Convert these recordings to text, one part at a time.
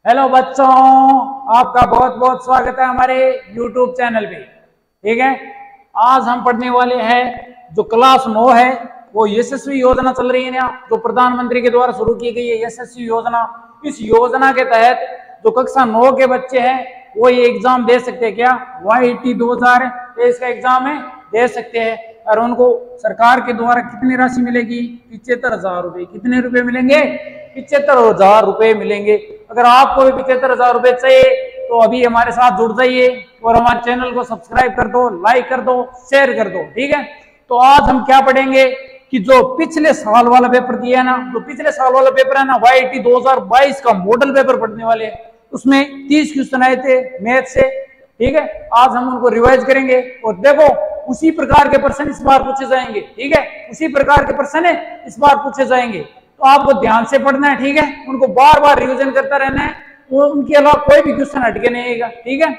Hello बच्चों, आपका बहुत बहुत स्वागत है हमारे YouTube चैनल पे। ठीक है, आज हम पढ़ने वाले हैं जो क्लास 9 है, वो यशस्वी योजना चल रही है ना, जो प्रधानमंत्री के द्वारा शुरू की गई है यशस्वी योजना। इस योजना के तहत जो कक्षा 9 के बच्चे हैं वो ये एग्जाम दे सकते हैं। क्या YT 2023 का एग्जाम है, दे सकते हैं। और उनको सरकार के द्वारा कितनी राशि मिलेगी? 75,000 रुपए। कितने रुपए मिलेंगे? 75,000 रुपए मिलेंगे। अगर आपको भी 75,000 रुपए चाहिए तो अभी हमारे साथ जुड़ जाइए और हमारे चैनल को सब्सक्राइब कर दो, लाइक कर दो, शेयर कर दो। ठीक है, तो आज हम क्या पढ़ेंगे कि जो पिछले साल वाला पेपर दिया है ना, जो पिछले साल वाला पेपर है ना, YT 2022 का मॉडल पेपर पढ़ने वाले हैं। उसमें 30 क्वेश्चन आए थे मैथ से। ठीक है, आज हम उनको रिवाइज करेंगे और देखो उसी प्रकार के प्रश्न इस बार पूछे जाएंगे। ठीक है, उसी प्रकार के प्रश्न इस बार पूछे जाएंगे, तो आपको ध्यान से पढ़ना है। ठीक है, उनको बार बार रिवीजन करता रहना है, वो उनके अलावा कोई भी क्वेश्चन हटके नहीं आएगा। ठीक है,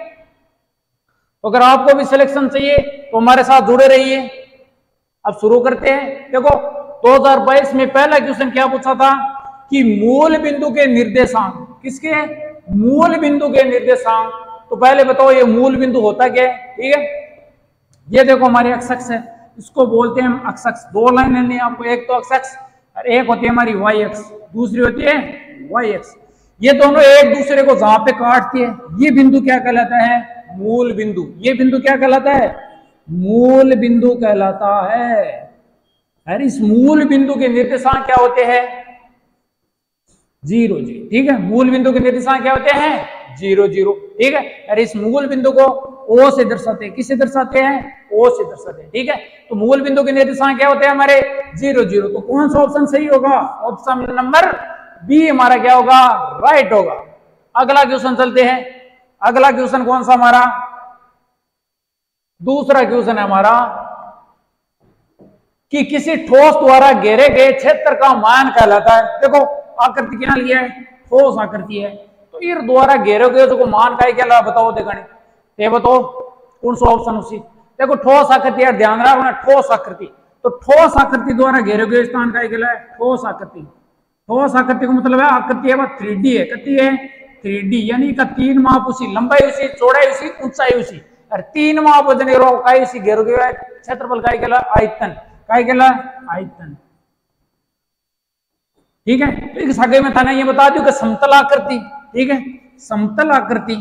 तो अगर आपको भी सिलेक्शन चाहिए तो हमारे साथ जुड़े रहिए। अब शुरू करते हैं। देखो 2022 में पहला क्वेश्चन क्या पूछा था कि मूल बिंदु के निर्देशांक। किसके? मूल बिंदु के निर्देशांक। तो पहले बताओ ये मूल बिंदु होता क्या है? ठीक है, ये देखो हमारी अक्ष अक्ष है, इसको बोलते हैं हम अक्ष अक्ष। दो लाइनें नहीं आपको, एक तो अक्ष अक्ष और एक होती है हमारी Y अक्ष, दूसरी होती है Y अक्ष। ये दोनों एक दूसरे को जहां पे काटती है ये बिंदु क्या कहलाता है? मूल बिंदु। ये बिंदु क्या कहलाता है? मूल बिंदु कहलाता है। और इस मूल बिंदु के निर्देशांक क्या होते हैं? 0 0। ठीक है, मूल बिंदु के निर्देशांक क्या होते हैं? 0 0। ठीक है, और इस मूल बिंदु को O से दर्शाते हैं। किससे दर्शाते हैं? O से दर्शाते हैं। ठीक है, तो मूल बिंदु के निर्देशांक क्या होते हैं हमारे? 0 0। तो कौन सा ऑप्शन सही होगा? ऑप्शन नंबर बी हमारा क्या होगा? राइट होगा। अगला क्वेश्चन चलते हैं। अगला क्वेश्चन कौन सा हमारा? दूसरा क्वेश्चन है हमारा कि किसी ठोस द्वारा घेरे गए क्षेत्र का मान कहलाता है। देखो आकृति क्या लिया है? ठोस आकृति है, तो ये द्वारा घेरे गए तो मान का क्या बताओ? देखा ये बताओ कौन सा ऑप्शन उसी। देखो ठोस आकृति यार, ध्यान रखना ठोस आकृति। तो ठोस आकृति द्वारा घेरे गए स्थान का क्या है? ठोस आकृति। ठोस आकृति का मतलब है आकृति है 3D है। कितनी है? 3D, यानी का 3 माप उसी, लंबाई उसी, चौड़ाई उसी, ऊंचाई उसी, और 3 माप वजन उसी घेरे गए क्षेत्रफल का क्या? आयतन। काय केला? आयतन। ठीक है, तो इस आगे में था ना, ये बता दूं कि समतल आकृति। ठीक है, समतल आकृति,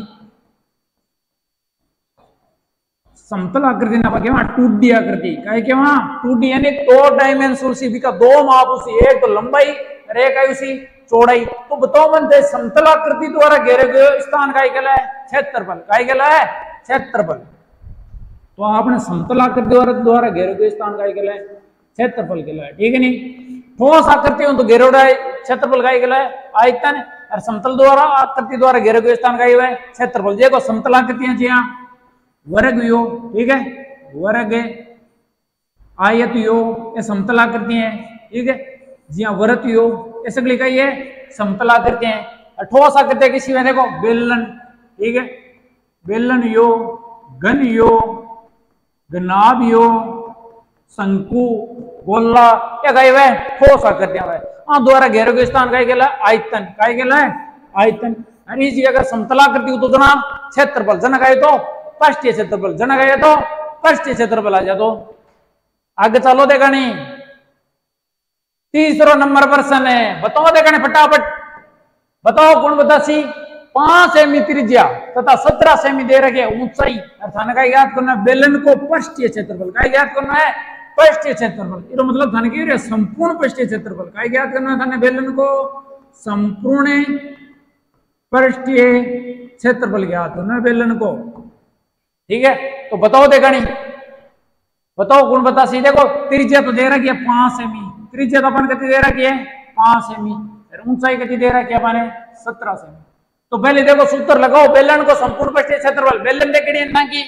समतल आकृति ना पाके 2D आकृति। काय के वहां 2D यानी 2 डायमेंशन उसी का 2 माप उसी, एक तो लंबाई और एक है उसी चौड़ाई। तो बताओ बनते समतल आकृति द्वारा घेरे गए स्थान का क्या है? क्षेत्रफल। काय क्या है? क्षेत्रफल। तो आपने समतल आकृति द्वारा घेरे गए स्थान का क्या है? क्षेत्रफल के लिए। ठीक है, नहीं ठोस आकृति हो तो घेरे क्षेत्रफल का क्या है? आयतन। और समतल द्वारा आकृति द्वारा घेरे गए स्थान का है? क्षेत्रफल। देखो समतल आकृतियां जी हाँ, वर्ग यो। ठीक है, वर्ग आयत यो, ये समतल आकृति है। ठीक है जी हाँ, वृत्त यो, ये सगली का ये समतल आकृति है। और ठोस आकृति किसी में देखो बेलन। ठीक है, बेलन यो, घन यो, घनाभ यो, शंकु, गोला, क्या कहे हुए? ठोस आकृतियां हुए। हाँ, द्वारा घेरे गए स्थान का क्या? आयतन। काय क्या है? आयतन। और इसी अगर समतलाकृति तो जना क्षेत्रफल, जनक आए तो पृष्ठीय क्षेत्रफल, जनक आए तो पृष्ठीय क्षेत्रफल आ जा। तो आगे चलो, देखा नहीं। तीसरा नंबर प्रश्न है, बताओ देखा नहीं फटाफट बताओ। कौन बता सी? 5 सेमी त्रिज्या तथा 17 सेमी दे रखे ऊंचाई। थाने का याद करना बेलन को पृष्ठीय क्षेत्रफल। का याद करना है? पृष्ठीय क्षेत्रफल। ये मतलब थाने की संपूर्ण पृष्ठीय क्षेत्रफल। का याद करना है थाने बेलन को संपूर्ण पृष्ठीय क्षेत्रफल याद करना है बेलन को। ठीक है, तो बताओ देखा नहीं, बताओ कौन बता सी। देखो त्रिज्या तो दे रखी है 5 सेमी, त्रिज्या तो अपन कितनी दे रखी है? 5 सेमी। ऊंचाई कितनी दे रखी है अपने? 17 सेमी। तो पहले देखो सूत्र लगाओ, बेलन को संपूर्ण पृष्ठीय क्षेत्रफल। बेलन देखिए ना की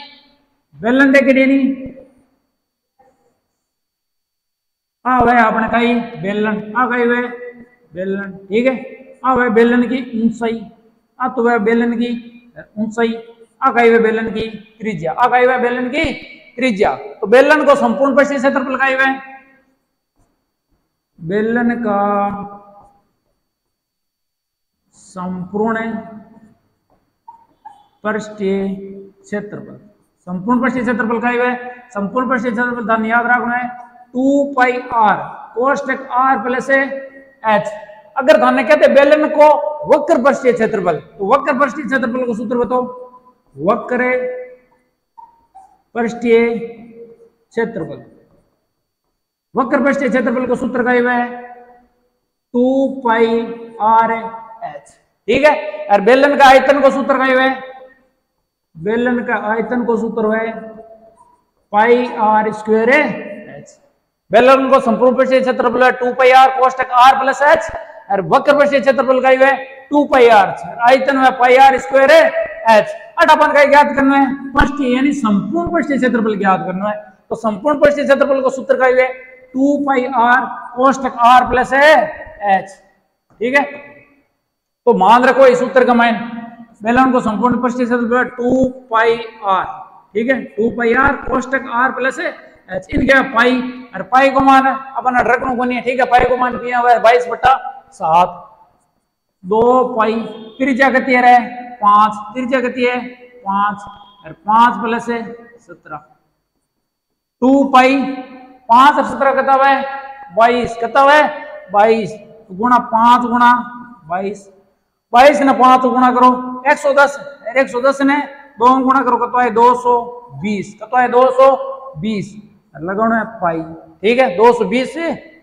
बेलन देखिए नहीं आ वह आपने कही बेलन आ गई वह बेलन। ठीक है, आ वह बेलन की ऊंचाई, आ तो वह बेलन की ऊंचाई, आ गई वह बेलन की त्रिज्या, आ गई वह बेलन की त्रिज्या। तो बेलन को संपूर्ण पृष्ठीय क्षेत्रफल का हुआ बेलन का संपूर्ण पृष्ठीय क्षेत्रफल। संपूर्ण पृष्ठीय क्षेत्रफल का है संपूर्ण पृष्ठीय क्षेत्रफल धन याद रखना है 2 पाई r कोष्टक r प्लस h। अगर धन कहते बेलन को वक्र पृष्ठीय क्षेत्रफल तो वक्र पृष्ठीय क्षेत्रफल को सूत्र बताओ। वक्र पृष्ठीय क्षेत्रफल वक्र पृष्ठीय क्षेत्रफल को सूत्र का है 2 पाई r h। ठीक है। और बेलन का आयतन को सूत्र का है बेलन का आयतन को सूत्र है पाई r स्क्वायर h। बेलन को संपूर्ण पृष्ठीय क्षेत्रफल है 2 पाई r कोष्टक r प्लस h और वक्र पृष्ठीय क्षेत्रफल का है 2 पाई r आयतन है पाई r स्क्वायर h। अपन का ज्ञात करना है पृष्ठीय यानी संपूर्ण पृष्ठीय क्षेत्रफल ज्ञात करना है। तो संपूर्ण पृष्ठीय क्षेत्रफल को सूत्र का है 2 पाई r कोष्टक r प्लस h। ठीक है। तो मान रखो इस सूत्र का मान बेलन को संपूर्ण पृष्ठीय क्षेत्रफल 2 पाई r। ठीक है 2 पाई r कोष्टक r प्लस h। इनके पाई और पाई को मान अपन रखने को नहीं है। ठीक है। पाई को मान किया हुआ है 22/7 2 पाई त्रिज्या कितनी है 5 त्रिज्या कितनी है 5 और 5 प्लस 17 2 पाई 5 और 17 कितना है 22 कितना है 22 गुणा 5 गुणा 22 22 ने 5 गुणा करो 110 110 ने 2 गुणा करो कितना है 220 कितना है 220 लगाना है पाई। ठीक है 220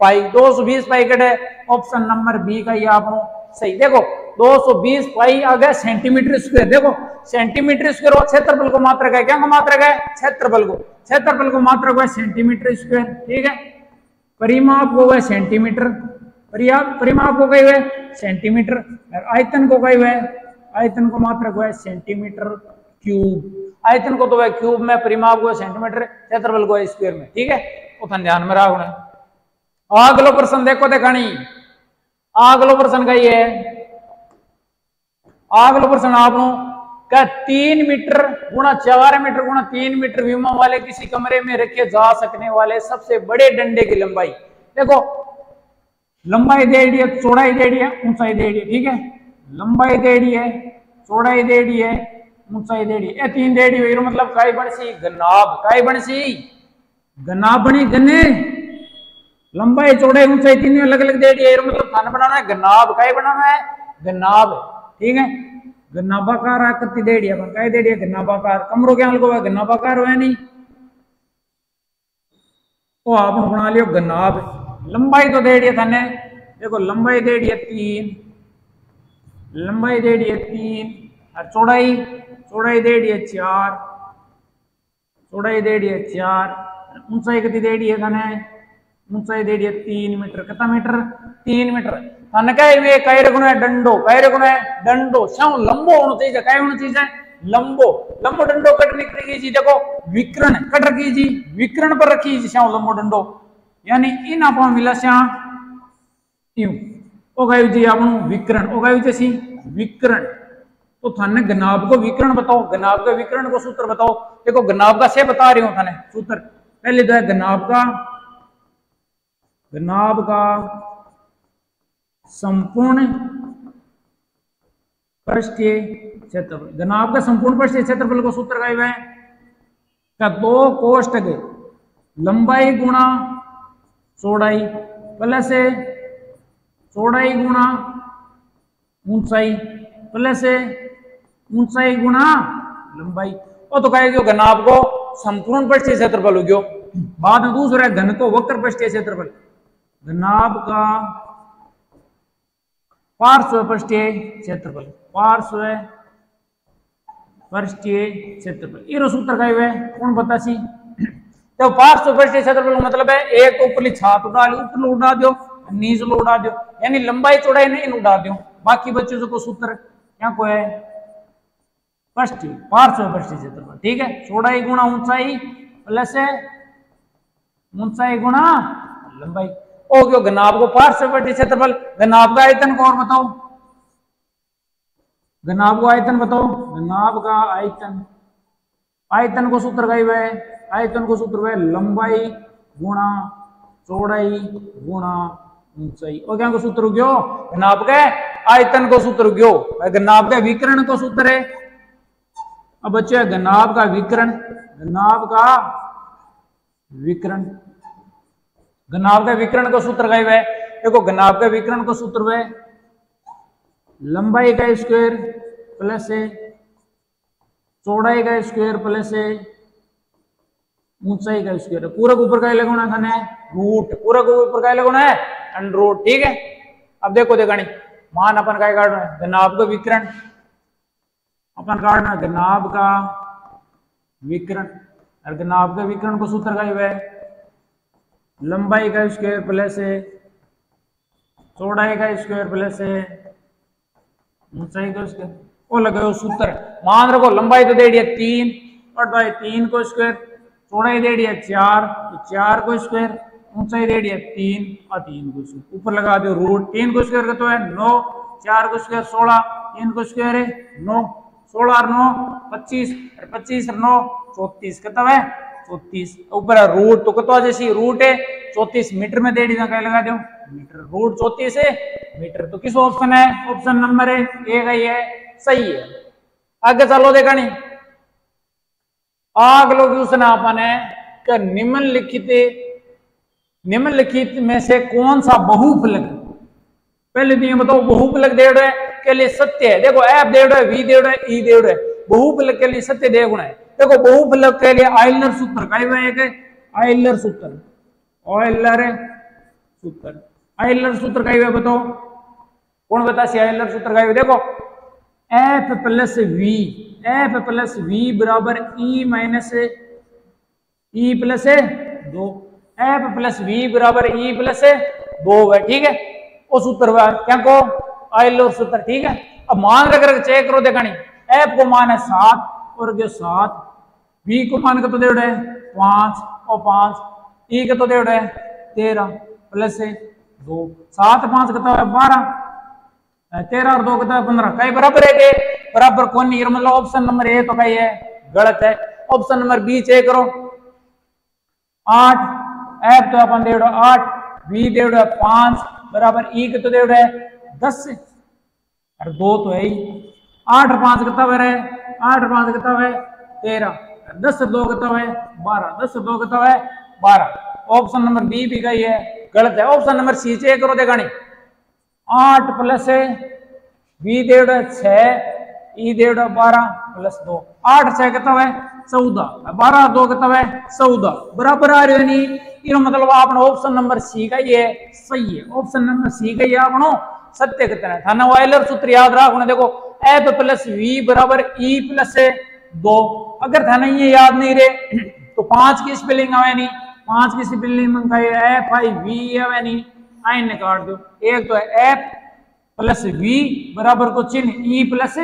पाई 220 पाई कटे ऑप्शन नंबर बी का ये आप सही। देखो 220 पाई आ गया सेंटीमीटर स्क्वायर। देखो सेंटीमीटर स्क्वायर और क्षेत्रफल को मात्रक है क्या मात्रक है क्षेत्रफल को मात्रक है सेंटीमीटर स्क्वायर। ठीक है। परिमाप को है सेंटीमीटर परिमाप को कही हुए सेंटीमीटर आयतन को कही हुए आयतन को मात्रक है सेंटीमीटर क्यूब। आयतन को तो है क्यूब में परिमाप को सेंटीमीटर क्षेत्रफल को है स्क्वायर में। ठीक है। तो ध्यान में रखना। अगलो प्रश्न देखो देखानी अगलो प्रश्न का ये है अगलो प्रश्न आप क्या 3 मीटर गुणा 4 मीटर गुणा 3 मीटर विमा वाले किसी कमरे में रखे जा सकने वाले सबसे बड़े डंडे की लंबाई। देखो लंबाई दे दी है चौड़ाई दे दी है ऊंचाई दे दी है। ठीक है। लंबाई दे दी है चौड़ाई दे दी है ऊंचाई दे दी है 3 दे दी है मतलब काय बनसी गनाब काय बनसी गनाब बनी गन्ने लंबाई चौड़ाई ऊंचाई 3 अलग अलग दे दी है मतलब खाना बनाना है गनाब काय बनाना है गनाब। ठीक है। गन्नाबाकार आकृति दे दी अपन काय दे दी है गन्नाबाकार कमरों के अंग को गन्नाबाकार है नहीं तो आप बना लियो गन्नाब। लंबाई तो दे दी है थाने देखो लंबाई दे दी है 3 लंबाई दे दी है 3 और चौड़ाई दे दी है 4 चौड़ाई दे दी है 4 ऊंचाई कितनी दे दी है थाने ऊंचाई दे दी है 3 मीटर कितना मीटर 3 मीटर थाने क्या है काय रखना है डंडो काय रखना है डंडो शाम लंबो होना चाहिए काय होना चाहिए लंबो लंबो डंडो कट रखी जी देखो विकर्ण कट रखी जी विकर्ण पर रखी जी श्याम लंबो डंडो यानी इन आप मिला श्याम यूं ओ गायु जी आप विकर्ण ओ गायु जैसी विकर्ण। तो थाने गनाब को विकर्ण बताओ गनाब का विकर्ण को सूत्र बताओ। देखो गनाब का से बता रही हूं थाने सूत्र पहले तो है गनाब का संपूर्ण पृष्ठीय क्षेत्रफल गनाब का संपूर्ण पृष्ठीय क्षेत्रफल को सूत्र का है का 2 कोष्टक लंबाई गुणा चौड़ाई प्लस चौड़ाई गुणा ऊंचाई प्लस ऊंचाई गुणा लंबाई। और तो कहेगा गनाब को संपूर्ण पृष्ठीय क्षेत्रफल हो गयो। बाद में दूसरा है घन को वक्र पृष्ठीय क्षेत्रफल गनाब का पार्श्व पृष्ठीय क्षेत्रफल पार्श्व पृष्ठीय क्षेत्रफल ये सूत्र का है कौन बता सी। तो पार्श्व पृष्ठीय क्षेत्रफल का मतलब है एक ऊपरली छात उड़ा लो ऊपर उड़ा दो नीचे उड़ा दो यानी लंबाई चौड़ाई नहीं उड़ा दो बाकी बच्चों को सूत्र क्या को है पृष्ठीय पार्श्व पृष्ठीय क्षेत्रफल। ठीक है। चौड़ाई गुणा ऊंचाई प्लस ऊंचाई गुणा लंबाई हो गयो गनाब को पार्श्व पृष्ठीय क्षेत्रफल। गनाब का आयतन को और बताओ गनाब का आयतन बताओ गनाब का आयतन को सूत्र का है आयतन को सूत्र है लंबाई गुणा चौड़ाई गुणा ऊंचाई और क्या को सूत्र हो गयो गनाब के आयतन को सूत्र हो गयो गनाब के विकर्ण को सूत्र है अब बच्चे घनाभ का विकर्ण, घनाभ का विकर्ण, घनाभ का विकर्ण का सूत्र क्या है? देखो घनाभ का विकर्ण का सूत्र है लंबाई का स्क्वायर प्लस है चौड़ाई का स्क्वायर प्लस है ऊंचाई का स्क्वायर। पूरक ऊपर का लगाना था रूट, पूरक ऊपर का लगाना है अंडर रूट। ठीक है, अब देखो देखानी मान अपन क्या काटना है घनाभ का विकर्ण, अपन काटना घनाभ का विकर्ण, और घनाभ का विकर्ण को सूत्र का है लंबाई का स्क्वायर प्लस है चौड़ाई का स्क्वायर प्लस है ऊंचाई का स्क्वायर। वो लगाओ सूत्र, मान रखो लंबाई तो दे दिया 3 और 3 को स्क्वायर, चौड़ाई दे दिया 4 तो 4 को स्क्वायर, ऊंचाई दे दिया 3 और 3 को स्क्वायर, ऊपर लगा दो रूट। 3 को स्क्वायर तो है 9, 4 को स्क्वायर 16, 3 को स्क्वायर है 9, 16 और 9 25, 25 और 9 34 कितना है 34, ऊपर रूट तो कितना जैसी रूट है 34 मीटर में दे दी क्या लगा दो मीटर, रूट 34 है मीटर। तो किस ऑप्शन है? ऑप्शन नंबर है ए का ये सही है। आगे चलो देखा नहीं अगला क्वेश्चन अपन है कि निम्नलिखित में से कौन सा बहुफलक, पहले तो ये बताओ बहुफलक दे रहे हैं के लिए सत्य है। देखो एफ दे रहे वी दे रहे ई दे रहे, बहुफलक के लिए सत्य देखना है। देखो बहुफलक के लिए आयलर सूत्र का आयलर सूत्र, आयलर सूत्र का बताओ कौन बता सी आयलर सूत्र का? देखो एफ प्लस वी बराबर E minus E plus 2, F plus V बराबर ई प्लस 2 है। ठीक है, वो सूत्र क्या को आयलर सूत्र। ठीक है, अब मान रख चेक करो देखा नहीं एफ को मान है 7 और 7, वी को मान का तो दे रहे 5 और 5, ई का तो दे रहे 13 प्लस 2, 7 5 कितना है 12, 13 और 2 कितना है 15, कई बराबर है के बराबर कौन नहीं, मतलब ऑप्शन नंबर ए तो कहीं है गलत है। ऑप्शन नंबर बी चेक करो 8, एफ तो अपन दे 8, वी दे 5 बराबर ई के तो दे 10 और 2 तो है ही, 8 और 5 कितना है 8 और 5 कितना है 13, 10 और 2 कितना है 12, 10 और 2 कितना है 12। ऑप्शन नंबर बी भी कही है गलत है। ऑप्शन नंबर सी चेक करो देखा नहीं 8 प्लस वी दे 6 ई दे 12 प्लस 2, 8 6 कितना है 14, 12 2 कितना है 14 बराबर आ रहे नहीं, ये मतलब आपने ऑप्शन नंबर सी का ये सही है। ऑप्शन नंबर सी का ये आपनो सत्य कितना है थाना आयलर सूत्र याद रखना। देखो एफ प्लस वी बराबर ई प्लस 2, अगर थाना ये याद नहीं रहे तो 5 की स्पेलिंग आवे नहीं, 5 की स्पेलिंग एफ आई वी आवे नहीं, आई ने काट दो। एक तो है एफ प्लस वी बराबर को चिन्ह ई प्लस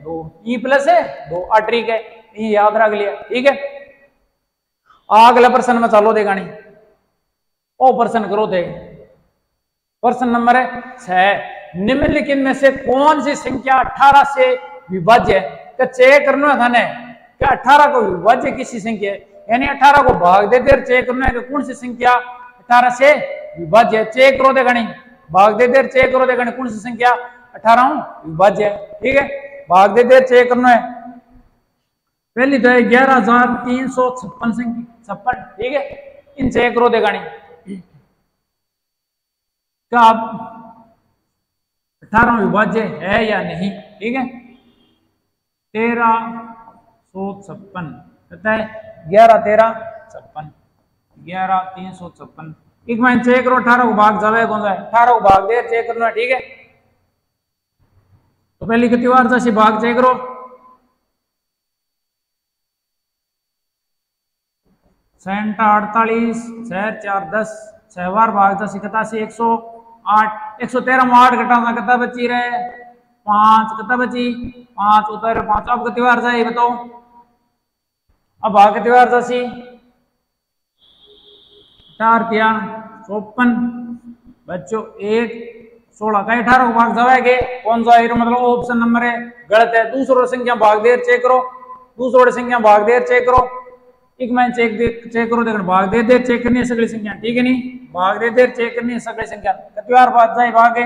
2, ई प्लस 2 ठीक है, ये याद रख लिया। ठीक है, अगला प्रश्न में चलो देखा नहीं ओ प्रश्न करो थे प्रश्न नंबर 6, निम्नलिखित में से कौन सी संख्या 18 से विभाज्य है? तो चेक करना था ना कि 18 को विभाज्य किसी संख्या है, यानी 18 को भाग देते चेक करना है कि कौन सी संख्या 18 से विभाज्य है। चेक करो देखा नहीं भाग देते चेक करो देखा नहीं कौन सी संख्या 18 विभाज्य है। ठीक है, भाग देते चेक करना है। पहली तो है 11,356 ठीक है, इन चेक करो देखा नहीं क्या 18 विभाज्य है या नहीं। ठीक है, 1356 कहता है 11,1356 11,356 एक मैं चेक करो 18 को भाग जावे कौन सा है 18 को भाग दे चेक करना है। ठीक है, तो पहली कितनी बार जैसे भाग चेक करो 48 6 4 10 6 बार भाग जा 87 108 113 में 8 घटाना कितना बची रहे 5 कितना बची 5 उतर 5 अब कितनी बार जाए बताओ अब भाग कितनी बार जासी 4 3 54 बच्चों 1 16 का 18 को भाग जाएंगे कौन सा मतलब ऑप्शन नंबर है गलत है। दूसरों संख्या भाग देर चेक करो दूसरों संख्या भाग देर चेक करो एक मैं चेक करो देखो भाग दे देर चेक करनी है सगली संख्या ठीक है नहीं भाग दे देर चेक करनी है सगली संख्या कितनी बार बात जाए भागे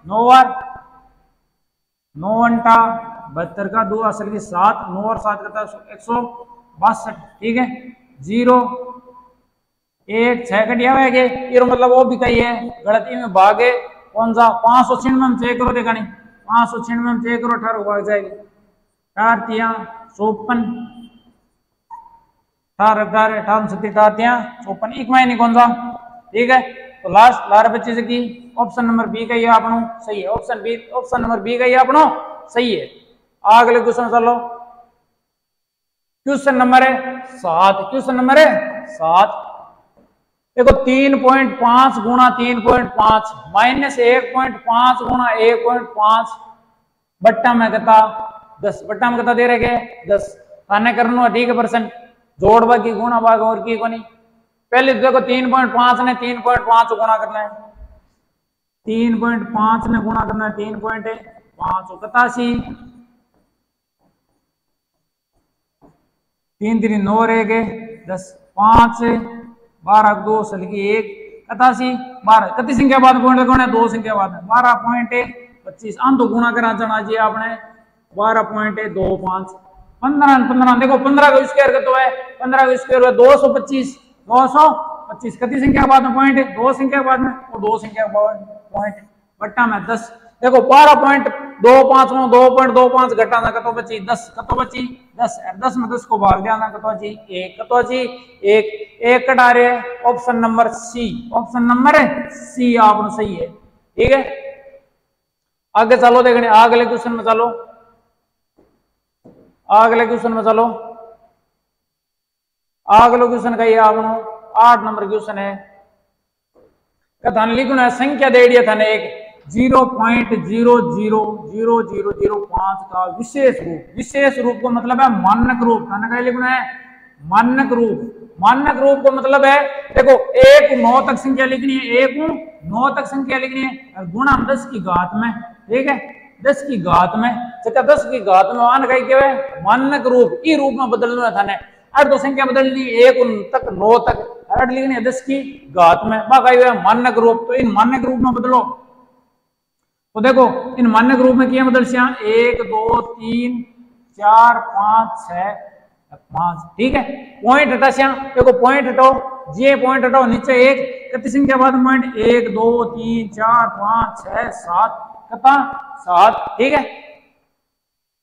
9 बार 9 अंटा 72 का 2 असल की 7, 9 और 7 करता है 162, ठीक है। 0 1 6 कटिया हुआ है, ये मतलब वो भी कही है गलती में भागे कौन सा 596 में चेक करो, देखा नहीं 596 में चेक करो 18 भाग जाएगी 4 तिया 54, 18 18 18 37 18 तिया 54, एक मायने कौन सा, ठीक है। तो लास्ट लार बच्चे से की ऑप्शन नंबर बी का ये आपनो सही है, ऑप्शन नंबर बी का ये आपनो सही है। अगले क्वेश्चन चलो, क्वेश्चन नंबर है 7, क्वेश्चन नंबर है 7। देखो 3.5 गुणा 3.5 माइनस 1.5 गुणा 1.5 बट्टा में कहता 10, बट्टा में कहता दे रहे के 10 थाने करनो, ठीक है। परसेंट जोड़वा की गुणा भाग और की को नहीं। पहले देखो 3.5 ने 3.5 गुणा करना है, 3.5 ने गुणा करना है 3.5 87, 3 3 9 रह गए 10 5 12 2 सलगी 1 87 12 कति संख्या बाद पॉइंट लगाना है 2 संख्या बाद 12.25 आम तो गुणा करा जाना चाहिए आपने 12.25 15 15 देखो 15 का स्क्वायर तो है 15 का स्क्वायर है 225 225 कति संख्या बाद में पॉइंट है 2 संख्या बाद में और 2 संख्या पॉइंट बट्टा में 10 देखो 12.25 में 2.25 घटाना कतो बची 10 कतो बची 10 10 में 10 को भाग देना कतो जी 1 कतो जी 1 1 कटा रहे option number C, option number C आपने सही है, ठीक है। आगे चलो देखने अगले क्वेश्चन में चलो, अगले क्वेश्चन में चलो, अगले क्वेश्चन का ये आपनो 8 नंबर क्वेश्चन है। कथन लिखना है संख्या दे दिया था ने एक 0.00005 का विशेष रूप को मतलब है मानक रूप, क्या लिखना है मानक रूप, मानक रूप को मतलब है देखो 1 9 तक संख्या लिखनी है, 1 9 तक संख्या लिखनी है गुणा 10 की घात में, ठीक है 10 की घात में, 10 की घात में मान गई क्या है मानक रूप, ई रूप में बदलना था ने अर दो संख्या बदलनी 1 तक 9 तक अर लिखनी है 10 की घात में, बाकी है मानक रूप। तो इन मानक रूप में बदलो, तो देखो इन मानक रूप में क्या बदल से 1 2 3 4 5 6 5, ठीक है। पॉइंट हटा से देखो पॉइंट हटाओ, जे पॉइंट हटाओ नीचे 1 कितनी संख्या बाद पॉइंट 1 2 3 4 5 6 7 कता 7, ठीक है।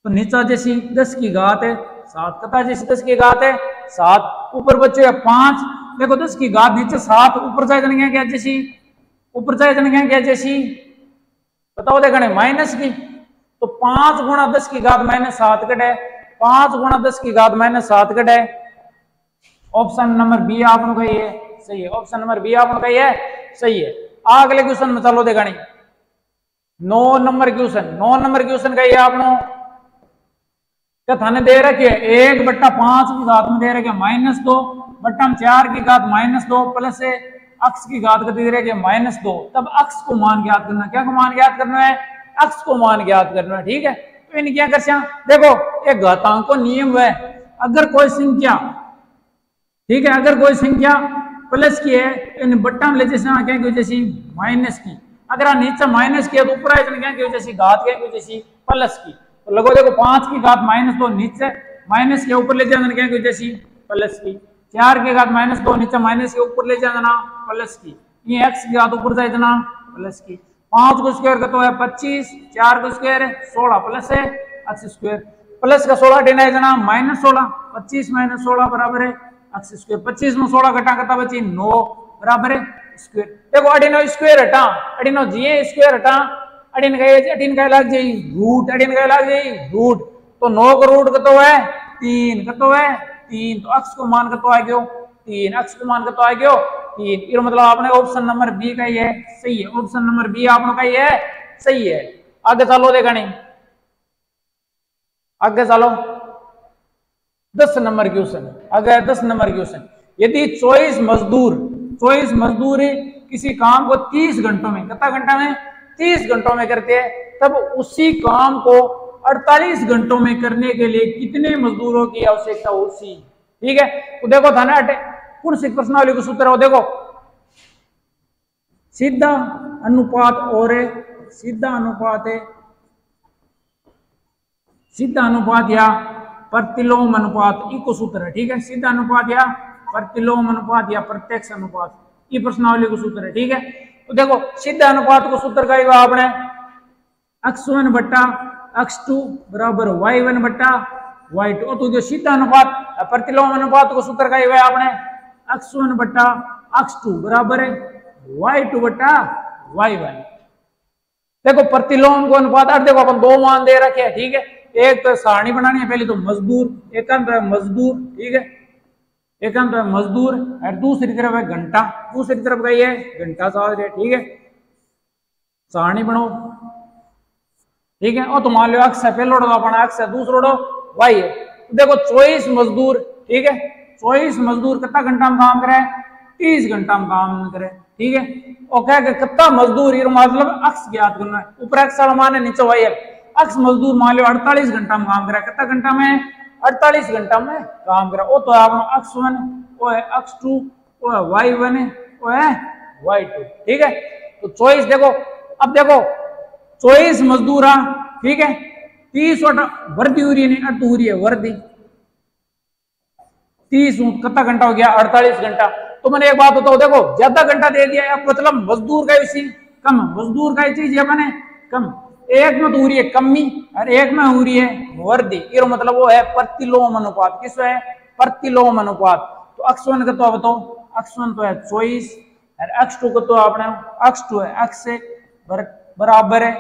तो नीचा जैसी 10 की घात है 7 कता जैसी 10 की घात है 7, ऊपर बच्चे 5 देखो 10 की घात नीचे 7 ऊपर जाए जनगणना क्या जैसी, ऊपर जाए जनगणना क्या जैसी बताओ देखने माइनस की, तो 5 गुणा 10 की घात -7 कटे, 5 गुणा 10 की घात -7 कटे, ऑप्शन नंबर बी आपको कही है सही है, ऑप्शन नंबर बी आपको कही है सही है। अगले क्वेश्चन में चलो देखनी 9 नंबर क्वेश्चन, 9 नंबर क्वेश्चन कही है आपको थाने दे रखे 1/5 की घात में दे रखे -2 बट्टा 4 की घात -2 प्लस अक्ष की घात करते रहे -2, तब अक्ष को मान ज्ञात करना, क्या को मान ज्ञात करना है अक्ष को मान ज्ञात करना है, ठीक है। तो इन क्या कर देखो एक घातांक को नियम है अगर कोई संख्या, ठीक है अगर कोई संख्या प्लस की है तो इन बट्टा में ले जैसे जैसी माइनस की, अगर नीचे माइनस की है तो ऊपर क्या जैसी घात क्या जैसी प्लस की, तो लगो देखो 5 की घात -2 नीचे माइनस के ऊपर ले जाना क्या जैसी प्लस की, 4 की घात -2 नीचे माइनस के ऊपर ले जाना प्लस की, ये x की घात ऊपर जाए जाना प्लस की, 5 को स्क्वायर का तो है 25, 4 को स्क्वायर है 16 प्लस है x स्क्वायर, प्लस का 16 डिना है जाना -16, 25 - 16 बराबर है x स्क्वायर, 25 में 16 घटा करता बची 9 बराबर है स्क्वायर। देखो अडिनो स्क्वायर हटा अडिनो जी स्क्वायर हटा अडिन का लग जाई रूट, अडिन का लग जाई रूट, तो 9 का रूट कतो है 3 कतो है 3, तो अक्ष को मान कतो आ गयो 3, अक्ष को मान कतो आ गयो 3, ये मतलब आपने ऑप्शन नंबर बी का ही है सही है, ऑप्शन नंबर बी आपने का ही है सही है। आगे चलो देखा नहीं, आगे चलो 10 नंबर क्वेश्चन, अगर 10 नंबर क्वेश्चन यदि 24 मजदूर किसी काम को 30 घंटों में, कितना घंटा में 30 घंटों में करते हैं, तब उसी काम को 48 घंटों में करने के लिए कितने मजदूरों की आवश्यकता होती, ठीक है। तो देखो था ना कुर्सिक प्रश्नावली को सूत्र हो, देखो सीधा अनुपात और सीधा अनुपात है सीधा अनुपात या प्रतिलोम अनुपात इको सूत्र है। ठीक है, सीधा अनुपात या प्रतिलोम अनुपात या प्रत्यक्ष अनुपात, ये प्रश्नावली को सूत्र है। ठीक है, तो देखो सीधा अनुपात को सूत्र का हुआ आपने x1 बट्टा x2 बराबर y1 बट्टा y2। तो जो सीधा अनुपात प्रतिलोम अनुपात को सूत्र का हुआ आपने x1 बट्टा x2 बराबर y2 बट्टा y1। देखो प्रतिलोम को अनुपात, और देखो अपन दो मान दे रखे हैं। ठीक है, एक तो सारणी बनानी है, पहले तो मजदूर, एकांत है मजदूर। ठीक है, एकांत है मजदूर और दूसरी तरफ है घंटा, दूसरी तरफ का ये घंटा चार्ज है। ठीक है, सारणी बनो। ठीक है, और तो मान लो अक्ष है, पहले तो अपना अक्ष है, दूसरा वाई है। तो देखो 24 मजदूर, ठीक है, 24 मजदूर कितना घंटा में काम करे, 30 घंटा में काम करे। ठीक है, और क्या कितना मजदूर, ये मतलब अक्ष ज्ञात करना है, ऊपर अक्ष वाला मान है, नीचे वाई है। अक्ष मजदूर मान लो 48 घंटा में काम करे, कितना घंटा में, 48 घंटा में काम करे। वो तो आप x1, वो है x2, वो है y1, वो है y2। ठीक है, तो 24 देखो, अब देखो 24 मजदूर, ठीक है, 30 वर्दी हो रही है, अर्थ हो रही है वर्दी, 30 कितना घंटा हो गया, 48 घंटा। तो मैंने एक बात बताओ, देखो ज्यादा घंटा दे दिया, अब मतलब मजदूर का इसी कम, मजदूर का चीज है मैंने कम, एक में तो हो रही है कमी और एक में हो रही है वर्दी, ये मतलब वो है प्रतिलोम अनुपात। किस है, प्रतिलोम अनुपात। तो x1 का तो बताओ, x1 तो है 24 और x2 का तो आपने x2 है x से बराबर है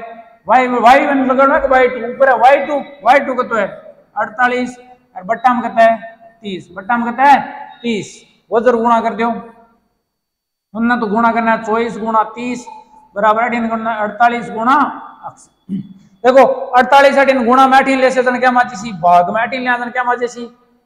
y1 लगाना है, y2 ऊपर है y2 का तो है 48 और बट्टा में कहता है 30, बट्टा में कहता है 30, वजर गुणा कर दो, हमने तो गुणा करना है 24 गुणा 30 बराबर 48 गुणा अक्ष। देखो 48 18 गुणा में 18 ले से क्या माची सी भाग में 18 ले क्या माची सी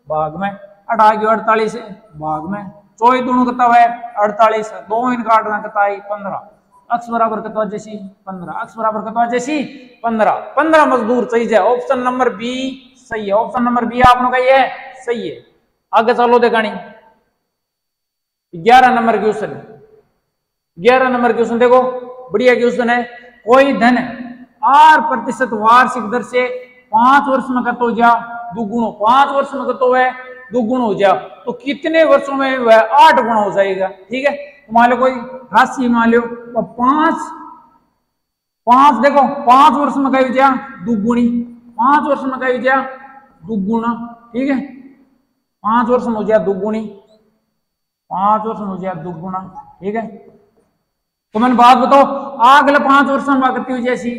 भाग में, अट आ गयो 48 भाग में 24 दोनों कितना है 48, दो इन काटना कितना है 15, अक्ष बराबर कितना जैसी 15, अक्ष बराबर कितना जैसी 15, 15 मजदूर चाहिए। ऑप्शन नंबर बी सही है, ऑप्शन नंबर बी आपने कही है सही है। आगे चलो देखानी 11 नंबर क्वेश्चन, 11 नंबर क्वेश्चन देखो बढ़िया क्वेश्चन है। कोई धन 8% वार्षिक दर से 5 वर्ष में कत हो जा दुगुण, 5 वर्ष में कत है दुगुण हो जा, तो कितने वर्षों में वह 8 गुना हो जाएगा। ठीक है, तो मान लो कोई राशि मान लो तो 5 देखो 5 वर्ष में कही जा दुगुणी, 5 वर्ष में कही जा दुगुणा। ठीक है, 5 वर्ष में हो जाए दुगुणी, 5 वर्ष में हो जाए दुगुणा। ठीक है, तो मैंने बात बताओ अगले 5 वर्ष में करती हुई जैसी,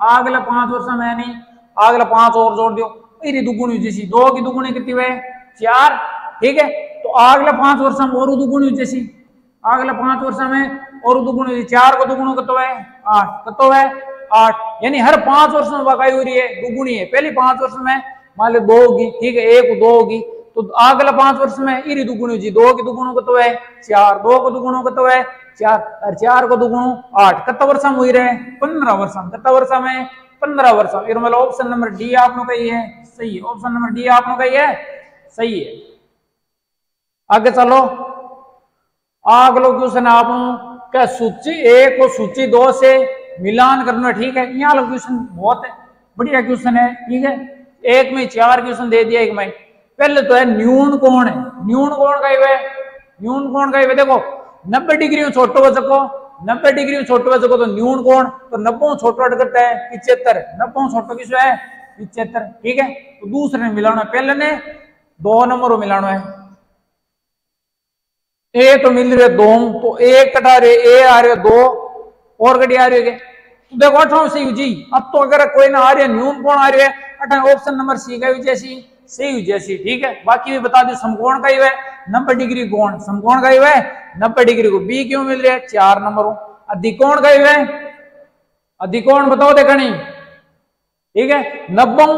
अगले 5 वर्ष में नहीं अगले 5 और जोड़ दो, मेरी दुगुणी जैसी, 2 की दुगुणी कितनी हुए 4। ठीक है, तो अगले 5 वर्ष में और दुगुणी जैसी, अगले 5 वर्ष में और दुगुणी, 4 को दुगुणों कतो है 8, कतो है 8, यानी हर 5 वर्ष में वाकई हो रही है दुगुणी है। पहले 5 वर्ष में मान लो 2 होगी, ठीक है, 1 2 होगी, तो अगले 5 वर्ष में इरी दुगुणी होगी, 2 की दुगुणों कतो है 4, 2 को दुगुणों कतो है 4 और 4 को दुगुणों 8, कितना वर्ष में हुई रहे 15 वर्ष में, कितना वर्ष में 15 वर्ष में। मतलब ऑप्शन नंबर डी आपने कही है सही है, ऑप्शन नंबर डी आपने कही है सही है। आगे चलो अगलो क्वेश्चन आप क्या सूची 1 और सूची 2 से मिलान करना। ठीक है, यहाँ वाला क्वेश्चन बहुत बढ़िया क्वेश्चन है। ठीक है, एक में 4 क्वेश्चन दे दिया एक में। पहले तो है न्यून कोण है, न्यून कोण का है, न्यून कोण का है देखो 90 डिग्री में छोटो हो सको, 90 डिग्री में छोटो हो सको तो न्यून कोण, तो 90 छोटो अट करता है 75, 90 छोटो किस है 75। ठीक है, तो दूसरे ने मिलाना, पहले ने 2 नंबर मिलाना है, ए तो मिल रहे 2, तो 1 कटा रहे ए आ रहे 2 और कटी आ रही है, तो देखो 18 सही जी। अब तो अगर कोई ना आ रही है न्यून कोण आ रही है 18, ऑप्शन नंबर सी का जैसी सही जैसी। ठीक है, बाकी भी बता दो समकोण का ही है 90 डिग्री कोण, समकोण का ही है 90 डिग्री को, बी क्यों मिल रहा है 4 नंबर। अधिकोण का ही है, अधिकोण बताओ देखनी। ठीक है, 90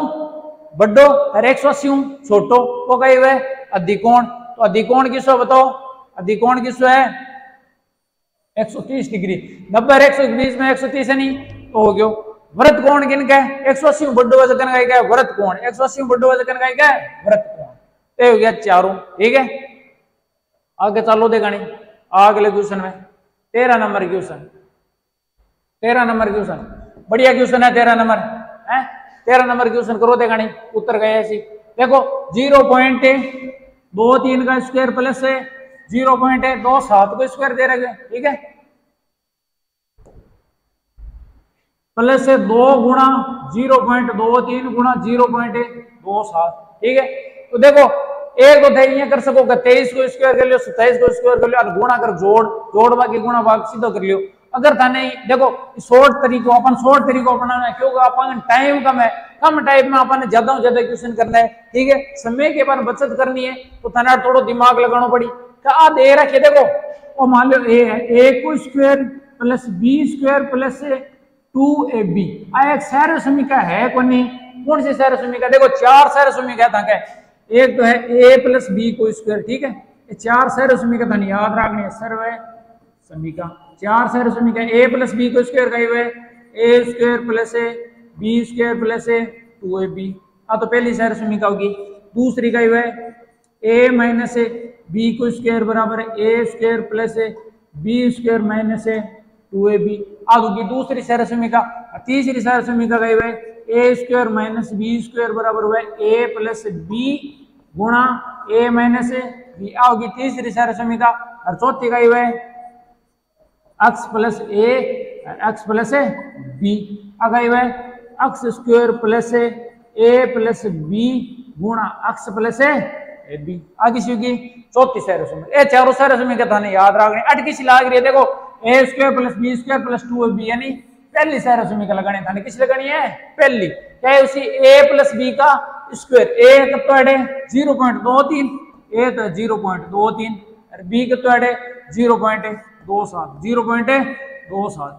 बड्डो और 180 छोटो वो कही हुए अधिकोण, तो अधिकोण किसो बताओ, अधिकोण किसो है 130 डिग्री, 90 और 120 में 130 है नहीं तो हो गयो। व्रत कोण किन का है 180 बड्डो वजन का है व्रत कोण, 180 बड्डो वजन का है व्रत कोण, तो हो गया चारों। ठीक है, आगे चलो देखनी अगले क्वेश्चन में 13 नंबर क्वेश्चन, 13 नंबर क्वेश्चन बढ़िया क्वेश्चन है 13 नंबर है। 13 नंबर क्वेश्चन करो देखा नहीं उत्तर गए ऐसी देखो 0.23 का स्क्वायर प्लस 0.27 को स्क्वायर दे रहे ठीक है प्लस 2 गुणा 0.23 गुणा 0.27 ठीक है तो देखो एक तो ये कर सको 23 को स्क्वायर कर लियो 27 को स्क्वायर कर लियो और गुणा कर जोड़ बाकी गुणा भाग सीधो कर लियो अगर था नहीं देखो शॉर्ट तरीको अपनाना है क्योंकि अपन टाइम कम है कम टाइम में अपन ज्यादा से ज्यादा क्वेश्चन करना है ठीक है समय की अपन बचत करनी है तो थाना थोड़ा दिमाग लगाना पड़ी क्या दे रखे देखो वो मान लो ए है ए को square plus B square plus 2ab एक सारे समीका है कौन सी सारे समीका देखो 4 सारे समीका था क्या एक तो है a प्लस बी को स्क्वायर ठीक है ये 4 सारे समीका था याद रखनी है सर्व समीका 4 सारे समीका a प्लस बी को स्क्वायर कही हुए a square plus B square plus 2ab तो पहली सारे समीका होगी दूसरी कही हुए a माइनस बी को स्क्वायर बराबर a square plus B square minus 2ab होगी दूसरी सारे समीका तीसरी सारे समीका कही हुए a square minus b square बराबर हुआ a प्लस बी गुणा a माइनस बी होगी तीसरी सारे समीका और चौथी कही हुए x plus a x plus b गई हुए x square plus a plus b गुणा x प्लस बी आगे सीगी चौथी सारे समीका ये चारों सारे समीका था याद रखने अटकी सी लाग रही है देखो a square plus B square plus 2ab यानी पहली सारे समीका लगानी था किस लगानी है पहली क्या है उसी a प्लस बी का स्क्वायर a कितना है 0.23 a तो 0.23 और b कितना है 0.27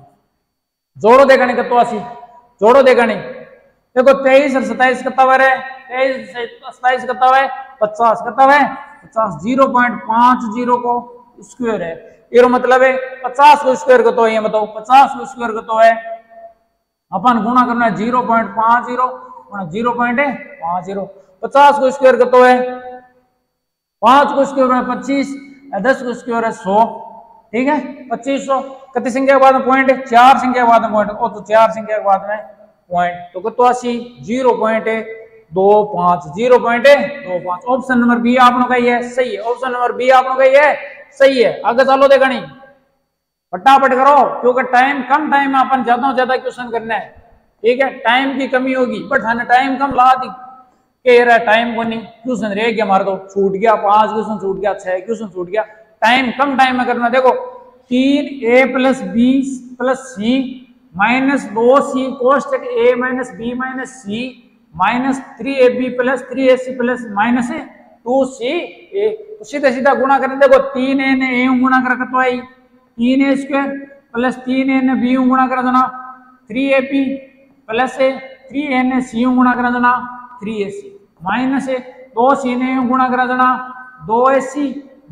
जोड़ो देखा नहीं कितना सी जोड़ो देखा नहीं देखो 23 और 27 कितना हुआ है 23 27 कितना हुआ है 50 कितना हुआ है 50 0.50 को स्क्वायर है ये मतलब है 50 को स्क्वायर कतो है ये बताओ 50 को स्क्वायर कतो है अपन गुणा करना है 0.50 गुणा 0.50 50 को स्क्वायर कतो है 5 को स्क्वायर है 25 10 को स्क्वायर है 100 ठीक है 2500 कितनी संख्या के बाद में पॉइंट 4 संख्या के बाद में पॉइंट तो 4 संख्या के बाद में पॉइंट तो कितना 0.25 ऑप्शन नंबर बी आपने कही है सही है ऑप्शन नंबर बी आपने कही है सही है आगे चलो देखा नहीं फटाफट करो क्योंकि कम टाइम में अपन ज्यादा से ज्यादा क्वेश्चन करना है ठीक है टाइम की कमी होगी बट हमें टाइम कम ला दी के टाइम को नहीं क्वेश्चन रह गया हमारा तो छूट गया 5 क्वेश्चन छूट गया 6 क्वेश्चन छूट गया कम टाइम में करना देखो 3a plus b plus c minus 2c कोष्टक a minus b minus c minus 3ab plus 3ac plus minus 2c तो सीधा सीधा गुणा करें देखो 3a ने a गुणा कर तो आई 3a स्क्वायर प्लस 3a ने b गुणा कर देना 3ab प्लस 3a ने c गुणा कर देना 3ac माइनस 2c ने गुणा कर देना 2ac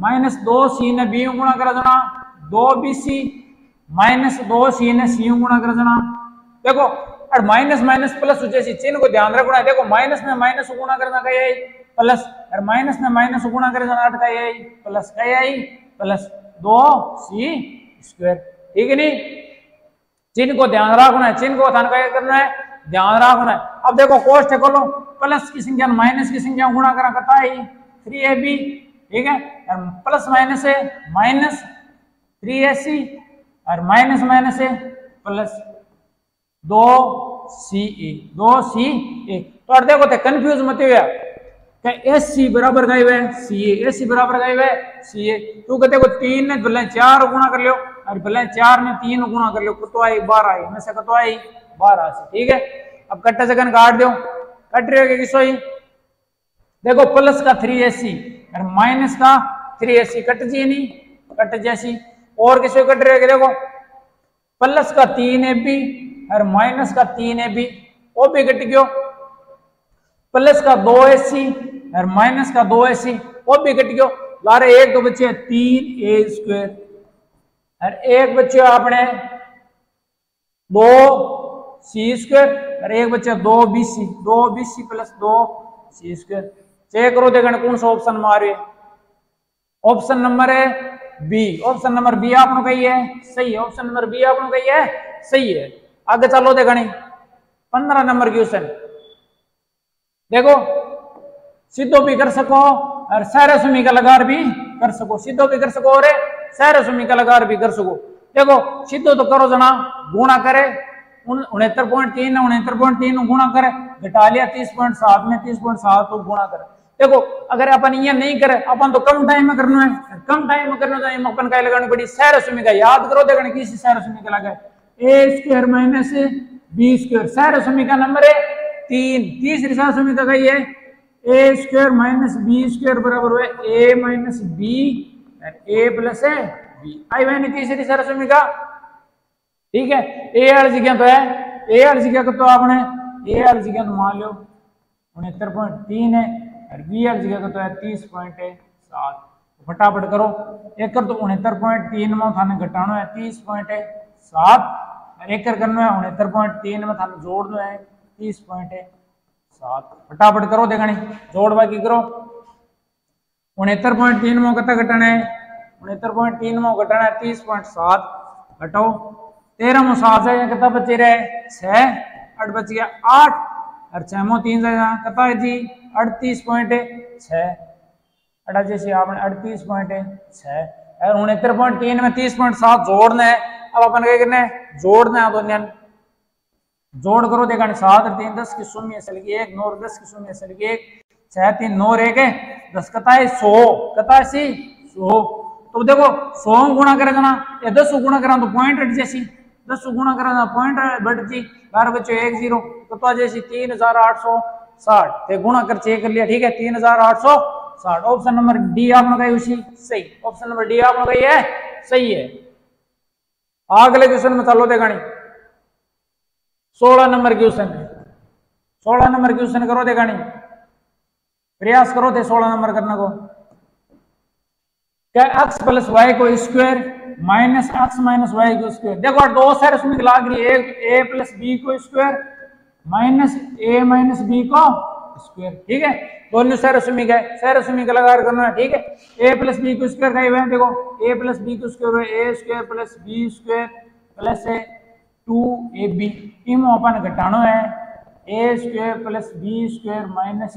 माइनस 2c ने b गुणा कर देना 2bc माइनस 2c ने c गुणा कर देना देखो और माइनस माइनस प्लस जैसी चिन्ह को ध्यान रखना है देखो माइनस में माइनस गुणा करना कहीं आई प्लस और माइनस में माइनस गुणा करना 8 कहीं आई प्लस कहीं आई प्लस 2c स्क्वायर ठीक है नहीं चिन्ह को ध्यान रखना है चिन्ह को ध्यान करना है ध्यान रखना है अब देखो कोष्ठ खोलो प्लस की संख्या माइनस की संख्या गुणा करा करता है 3ab ठीक है और प्लस माइनस है माइनस 3ac और माइनस माइनस है प्लस 2ca तो देखो तो कंफ्यूज मत हुआ SC बराबर गए हुए CA SC बराबर गए हुए CA तू कहते को 3 ने भले 4 गुणा कर लियो और भले 4 ने 3 गुणा कर लियो कितो आई 12 आई में से कितो आई 12 से ठीक है अब कट्टे सेकंड काट दो कट रहे किसो ही देखो प्लस का 3ac और माइनस का 3ac कट जी नहीं कट जैसी और किसो कट रहे देखो प्लस का 3ab और माइनस का 3ab वो भी कट गयो प्लस का 2ac और माइनस का 2ac वो भी कट गयो लारे एक तो बचे 3a स्क्वायर और एक बच्चे अपने 2c स्क्वायर और एक बच्चा 2bc plus 2c square check करो देखना कौन सा ऑप्शन मारे ऑप्शन नंबर है बी ऑप्शन नंबर बी आपने कही है सही है ऑप्शन नंबर बी आपने कही है सही है आगे चलो देखनी 15 नंबर क्वेश्चन देखो सीधो भी कर सको और सैरसमी का लगार भी कर सको, सीधो भी कर सको और सैरसमी का लगार भी कर सको। देखो सीधो तो करो जना, गुणा करे 69.3 69.3 गुणा करे, घटा लिया 30.7 में 30.7 तो गुणा करे। देखो अगर अपन ये नहीं करे, अपन तो कम टाइम में करना है, कम टाइम में करना है, अपन का लगानी पड़ी सैरसमी का। याद करो देखने किसी सैरसमी का लगा ए स्क्वायर माइनस बी स्क्वायर, सैरसमी का नंबर है 3। तीसरी सैरसमी का कही है A square minus b square बराबर हुआ ए माइनस बी ए प्लस है बी। आई मैंने तीसरी सैरसमी का, ठीक है। ए वाली जगह तो है, ए वाली जगह को तो आपने ए वाली जगह तो मान लो 69.3 है और बी वाली जगह को तो है 30.7। फटाफट करो, एक कर तो 69.3 में थाने घटाना है 30.7 और एक कर करना है 69.3 में थाने जोड़ना है 30.7। फटाफट करो देखनी, जोड़ बाकी करो। 69.3 में कितना घटाना है, 69.3 में घटाना है 30.7, घटाओ 13 में 7 है कितना बचे रहे 6, 8 बच गया 8 और 6 में 3 कितना है जी 38.6, अड़ा जैसे आपने 38.6 और 69.3 में 30.7 जोड़ना है। अब अपन क्या करना है, जोड़ना है दोनों, जोड़ करो देखा 7 और 3 10 की शून्य असल की 1 9 10 की शून्य असल की 1 6 3 9 1 10 कता है 100 कता है 100। तो देखो 100 गुणा करे ना, या 10 गुणा करा तो पॉइंट हट जैसी, 10 गुणा करा तो पॉइंट बढ़ जी 12 बच्चों 1 0 कता जैसी 3860 ते गुणा कर चेक कर लिया, ठीक है 3860। ऑप्शन नंबर डी आपने कही उसी सही, ऑप्शन नंबर डी आपने कही है सही है। अगले क्वेश्चन में चलो देखा 16 नंबर क्वेश्चन, 16 नंबर क्वेश्चन करो देखा प्रयास करो थे 16 नंबर करने को। क्या x प्लस वाई को square minus x minus y को स्क्वायर, देखो दो सर उसमें लाग रही है, ए प्लस बी को square minus a minus b को स्क्वायर, ठीक है दोनों सर उसमें गए, सर उसमें का लगा करना है, ठीक है। ए प्लस बी को स्क्वायर का हुआ है, देखो ए प्लस बी को square A square plus B square plus 2ab, इमो अपन घटानो है A square plus B square minus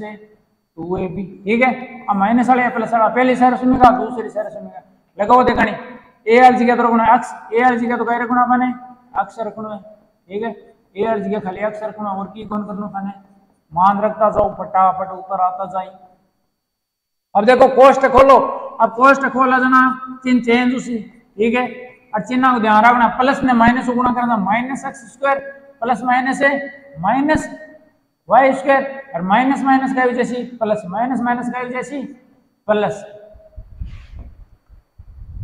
2ab, ठीक है। अब माइनस वाले प्लस वाला पहली सर उसमें का दूसरी सर उसमें का लगाओ देखा ए वाली जगह तो रखना एक्स, ए वाली जगह तो कहीं रखना अपने एक्स रखना है, ठीक है। ए वाली जगह खाली एक्स रखना और की कौन करना खाने मान रखता जाओ फटाफट ऊपर आता जाए। अब देखो कोष्ट खोलो, अब कोष्ट खोला जाना चिन्ह चेंज उसी, ठीक है। और चिन्ह को ध्यान रखना प्लस ने माइनस को गुणा करना minus x square plus minus है माइनस वाई स्क्वायर और माइनस माइनस का जैसी प्लस माइनस माइनस का जैसी प्लस।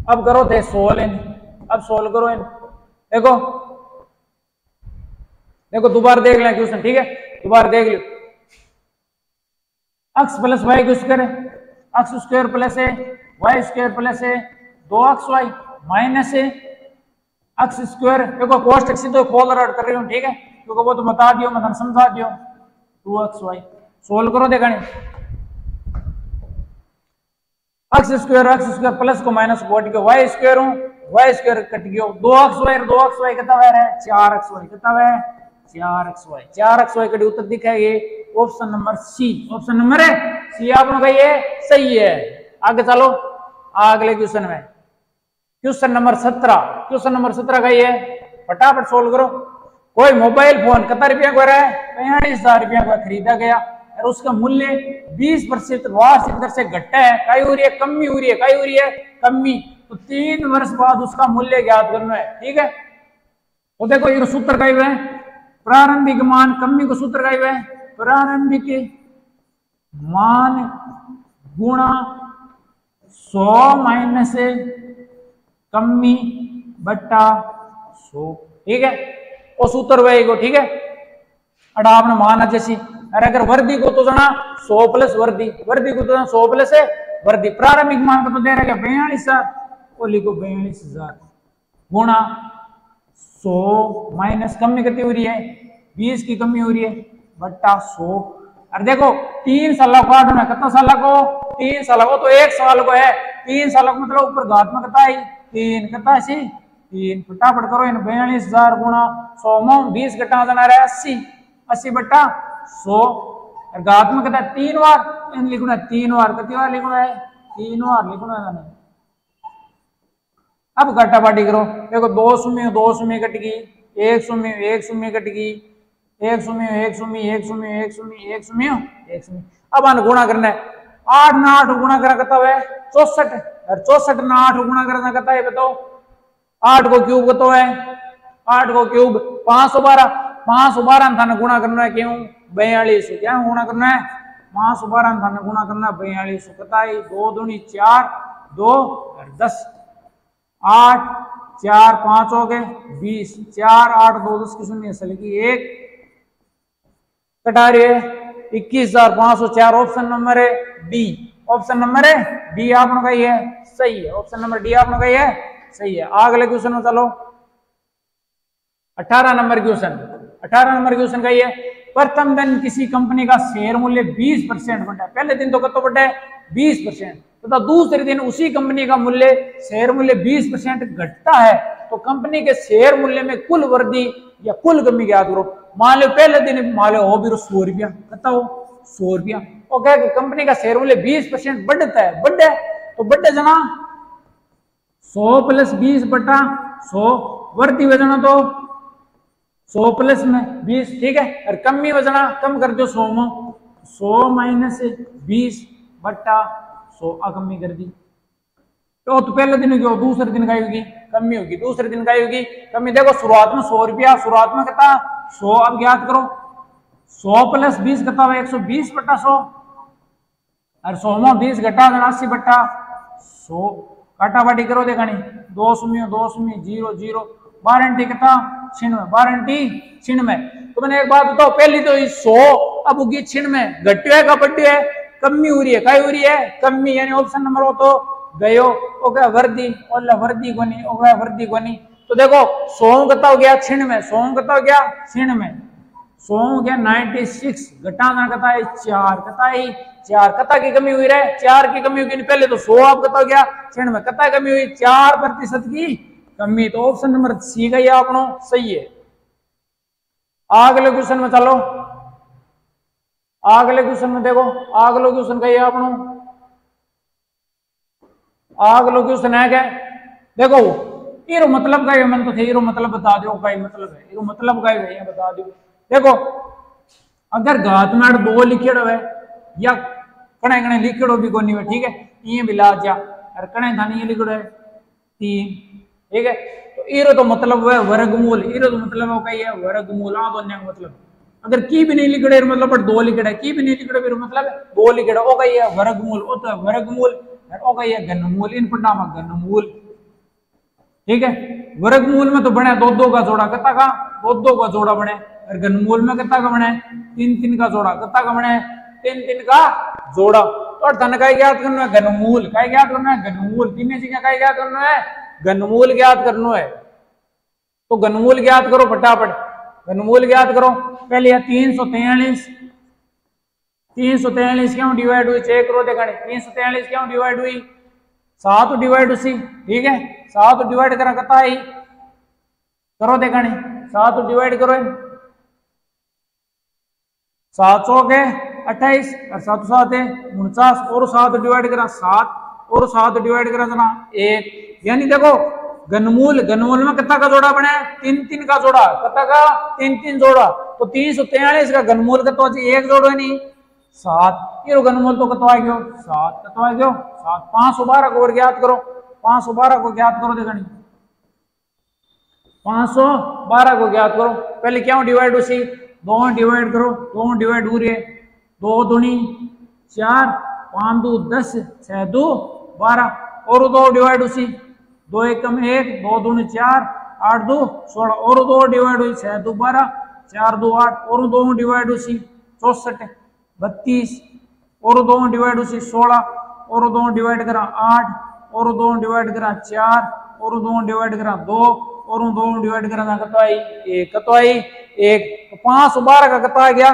अब करो थे सोल्व इन, अब सोल्व करो इन, देखो देखो दोबारा देख लें क्वेश्चन, ठीक है दोबारा देख लो। एक्स प्लस वाई को स्क्वायर है, एक्स स्क्वायर प्लस है वाई स्क्वायर प्लस है 2x वाई माइनस है एक्स स्क्वायर, देखो कोष्टक सीधे खोल आउट कर रही हूँ, ठीक है क्योंकि वो तो बता दियो मतलब समझा दियो 2x वाई। सोल्व करो देखा एक्स स्क्वायर प्लस को माइनस को हट गया वाई स्क्वायर हूँ वाई स्क्वायर कट गया 2x वाई कितना है 4x वाई कितना है 4x वाई कटी उत्तर दिखा है option number C, option number है सी आपने कही है सही है। आगे चलो अगले क्वेश्चन में, क्वेश्चन नंबर 17, क्वेश्चन नंबर 17 का ये फटाफट सोल्व करो। कोई मोबाइल फोन कितना रुपया को रहा है 45,000 रुपया का खरीदा गया और उसका मूल्य 20% वार्षिक दर से घटता है, कई हो रही है कमी हो रही है, कई हो रही है कमी, तो 3 वर्ष बाद उसका मूल्य ज्ञात करना है, ठीक है। तो देखो ये सूत्र का हुआ है प्रारंभिक मान कमी को सूत्र का हुआ है प्रारंभिक मान गुणा 100 माइनस कमी बट्टा 100, ठीक है वो सूत्र वही, ठीक है। अड़ा आपने माना जैसी अरे अगर वर्दी को तो जाना 100 प्लस वर्दी, वर्दी को तो जाना 100 प्लस है वर्दी, प्रारंभिक मान को तो दे रहा है 42,000, वो लिखो 42,000 गुणा 100 माइनस कमी कितनी हो रही है 20 की कमी हो रही है बट्टा 100। और देखो 3 साल को काटना, कितना साल को 3 साल को, तो 1 साल को है 3 साल को मतलब ऊपर घात में कितना है 3 कितना है 3, फटाफट करो इन 42,000 गुणा 100 में 20 घटा जाना रहा 80 80 बट्टा 100, और घात में कहता है 3 बार, इन लिखना है 3 बार, कितनी बार लिखना है 3 बार लिखना है। अब घटा बाटी करो, देखो 2 शून्य कट गई, 1 शून्य कट गई, 1 शून्य 1 शून्य 1 शून्य 1 शून्य 1 शून्य 1 शून्य। अब आने गुणा करना है, 8 ना 8 गुणा करा करता है 64, और 64 ना 8 गुणा करना करता है बताओ 8 को क्यूब कतो है, 8 को क्यूब 512, 512 थाने गुणा करना है क्यों 42, क्या गुणा करना है 512 थाने गुणा करना है 42, कता है 2 दूनी 4, 2 और 10, 8 4 5 हो गए 20, 4 8 2 10 की शून्य असल की 1 कटा रही है 21,504, ऑप्शन नंबर है डी, ऑप्शन नंबर है डी आपने कही है सही है, ऑप्शन नंबर डी आपने कही है सही है। अगले क्वेश्चन में चलो 18 नंबर क्वेश्चन, 18 नंबर क्वेश्चन का ये प्रथम दिन किसी कंपनी का शेयर मूल्य 20% बढ़ा, पहले दिन तो कतो बढ़ा है 20%, तथा दूसरे दिन उसी कंपनी का मूल्य शेयर मूल्य 20% घटता है, तो कंपनी के शेयर मूल्य में कुल वृद्धि या कुल कमी ज्ञात करो। मान लो पहले दिन मान लो हो भी 100 रुपया, कहता हो 100 रुपया, और कह कंपनी का शेयर मूल्य 20% बढ़ता है, बढ़े तो बढ़े जना 100 प्लस 20 बटा 100, वृद्धि वजना तो 100 प्लस में 20, ठीक है, और कमी वजना कम कर दो 100 में, 100 माइनस 20 बटा 100 कमी कर दी, तो पहले दिन की दूसरे दिन का होगी कमी होगी, दूसरे दिन का होगी कमी। देखो शुरुआत में 100 रुपया, शुरुआत में कितना 100, अब ज्ञात करो 100 प्लस 20 कितना हुआ 120 बटा 100, और 100 में 20 घटा 80 बटा 100, काटा बाटी करो देखा नहीं 2 शून्य 0 0, 12 कितना 96, 12 96। तो मैंने एक बात बताओ, पहली तो 100 अब होगी 96, घट्यो है का बढ़ियो है, कमी हो रही है, काय हो रही है कमी, यानी ऑप्शन नंबर हो तो गयो, ओके वर्दी और वर्दी कोनी, ओके वर्दी कोनी। तो देखो 100 कितना हो गया 96, 100 कितना हो गया 96, 100 हो गया 96, घटाना कितना है 4, कितना है 4, कता की कमी हुई रहे 4 की कमी होगी, पहले तो 100 अब कितना हो गया 96, कता कमी हुई 4% की कमी, तो ऑप्शन नंबर सी का अपनो सही है। अगले क्वेश्चन में चलो, अगले क्वेश्चन में देखो, अगले क्वेश्चन का ये अपनो अगलो क्वेश्चन है क्या, देखो इरो मतलब का मन तो थे, इरो मतलब बता दो का मतलब है, इरो मतलब का है बता दो। देखो अगर घात में 2 लिखेड़ है या कणे कणे लिखेड़ो भी कोनी है, ठीक है, ये मिला जा और कणे थाने ये लिखेड़ो है 3, ठीक है, तो इरो तो मतलब है वर्गमूल, इरो तो मतलब है कही है वर्गमूल, आ दोनों का मतलब अगर की भी नहीं लिखड़े मतलब 2 लिखड़ा, की भी नहीं लिखड़े फिर मतलब 2 लिखड़ा, ओ कही है वर्गमूल, ओ तो वर्गमूल ओ कही है घनमूल, इन पढ़ना में घनमूल, ठीक है। वर्गमूल में तो बने 2 का जोड़ा, कितना का 2 का जोड़ा बने, और घनमूल में कितना का बने 3 का जोड़ा, कितना का बने 3 का जोड़ा। तो धन का ज्ञात करना है घनमूल, का ज्ञात करना है घनमूल, तीन चीजें का ज्ञात करना है घनमूल ज्ञात करना है। तो घनमूल ज्ञात करो फटाफट, घनमूल ज्ञात करो। पहले 343, 343 क्यों डिवाइड हुई चेक करो देखा, 343 क्यों डिवाइड हुई 7 डिवाइड उसी, ठीक है, 7 डिवाइड करा कता है करो देखा 7 डिवाइड करो, 700 के 28 और 7 7 है 49, और 7 डिवाइड करा 7, और 7 डिवाइड करा जना 1, यानी देखो घनमूल, घनमूल में कितना का जोड़ा बने 3 का जोड़ा, कितना का 3 जोड़ा, तो 343 का घनमूल कितना 1 जोड़ो नहीं 7, ये घनमूल तो कितना आ गयो 7, कितना आ गयो 7। 512 को और ज्ञात करो, 512 को ज्ञात करो देखा 512 को ज्ञात करो। पहले क्या डिवाइड उसी 2 डिवाइड करो, 2 डिवाइड हो रही है 2 दूनी 4, 5 2 10, 6 2 12, और 2 डिवाइड उसी 2 1 कम 1, 2 दूनी 4, 8 2 16, और 2 डिवाइड हुई 6 2 12, 4 2 8, और 2 डिवाइड उसी 64 32, और 2 डिवाइड उसी 16, और 2 डिवाइड करा 8, और 2 डिवाइड करा 4, और 2 डिवाइड करा 2, और 2 डिवाइड करा कितना आई 1, कितना आई 1। तो 512 का कितना आ गया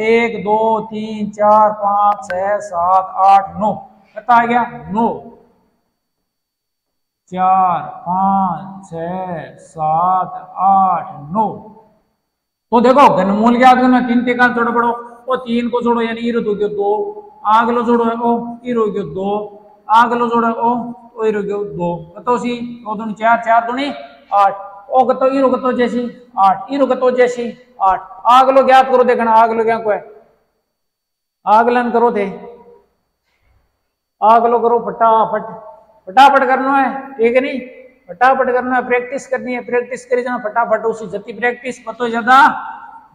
1 2 3 4 5 6 7 8 9, कितना आ गया 9, 4 5 6 7 8 9। तो देखो घनमूल ज्ञात करना 3 का जोड़ा पड़ो, ओ 3 को जोड़ो यानी इरो 2 आगलो जोड़ो है ओ इरो 2 आगलो जोड़ो ओ इरो 2 कतो सी 2 दूनी 4 4 दूनी 8 ओ कतो इरो कतो जैसी 8 इरो कतो जैसी 8 आगलो ज्ञात करो देखना आगलो क्या को है आगलन करो थे आगलो करो फटाफट फटाफट करना है ठीक है नहीं फटाफट करना है प्रैक्टिस करनी है प्रैक्टिस करी जाना फटाफट उसी जति प्रैक्टिस पतो ज्यादा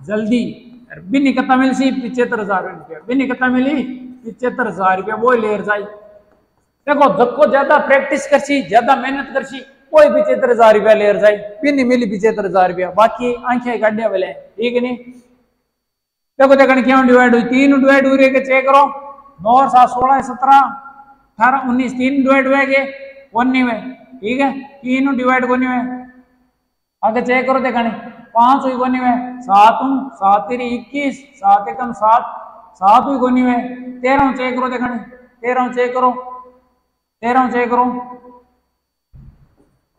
जल्दी बिन्नी कितना मिल सी 75,000 रुपया बिन्नी कितना मिली 75,000 रुपया वो ले जाए देखो जब ज्यादा प्रैक्टिस कर सी ज्यादा मेहनत कर सी कोई 75,000 रुपया ले जाए बिन्नी मिली 75,000 रुपया बाकी आंखें गाड़िया वाले ठीक है नहीं देखो देखने क्यों डिवाइड हुई 3 डिवाइड हो रही है चेक करो 9 और 7 16 17 18 19 3 डिवाइड हुए गए 1 में ठीक है 3 डिवाइड कोनी में आगे चेक करो देखने 5 हुई कोनी में 7 7 तेरी 21 7 एकम 7 7 हुई कोनी में 13 चेक करो देखने 13 चेक करो 13 चेक करो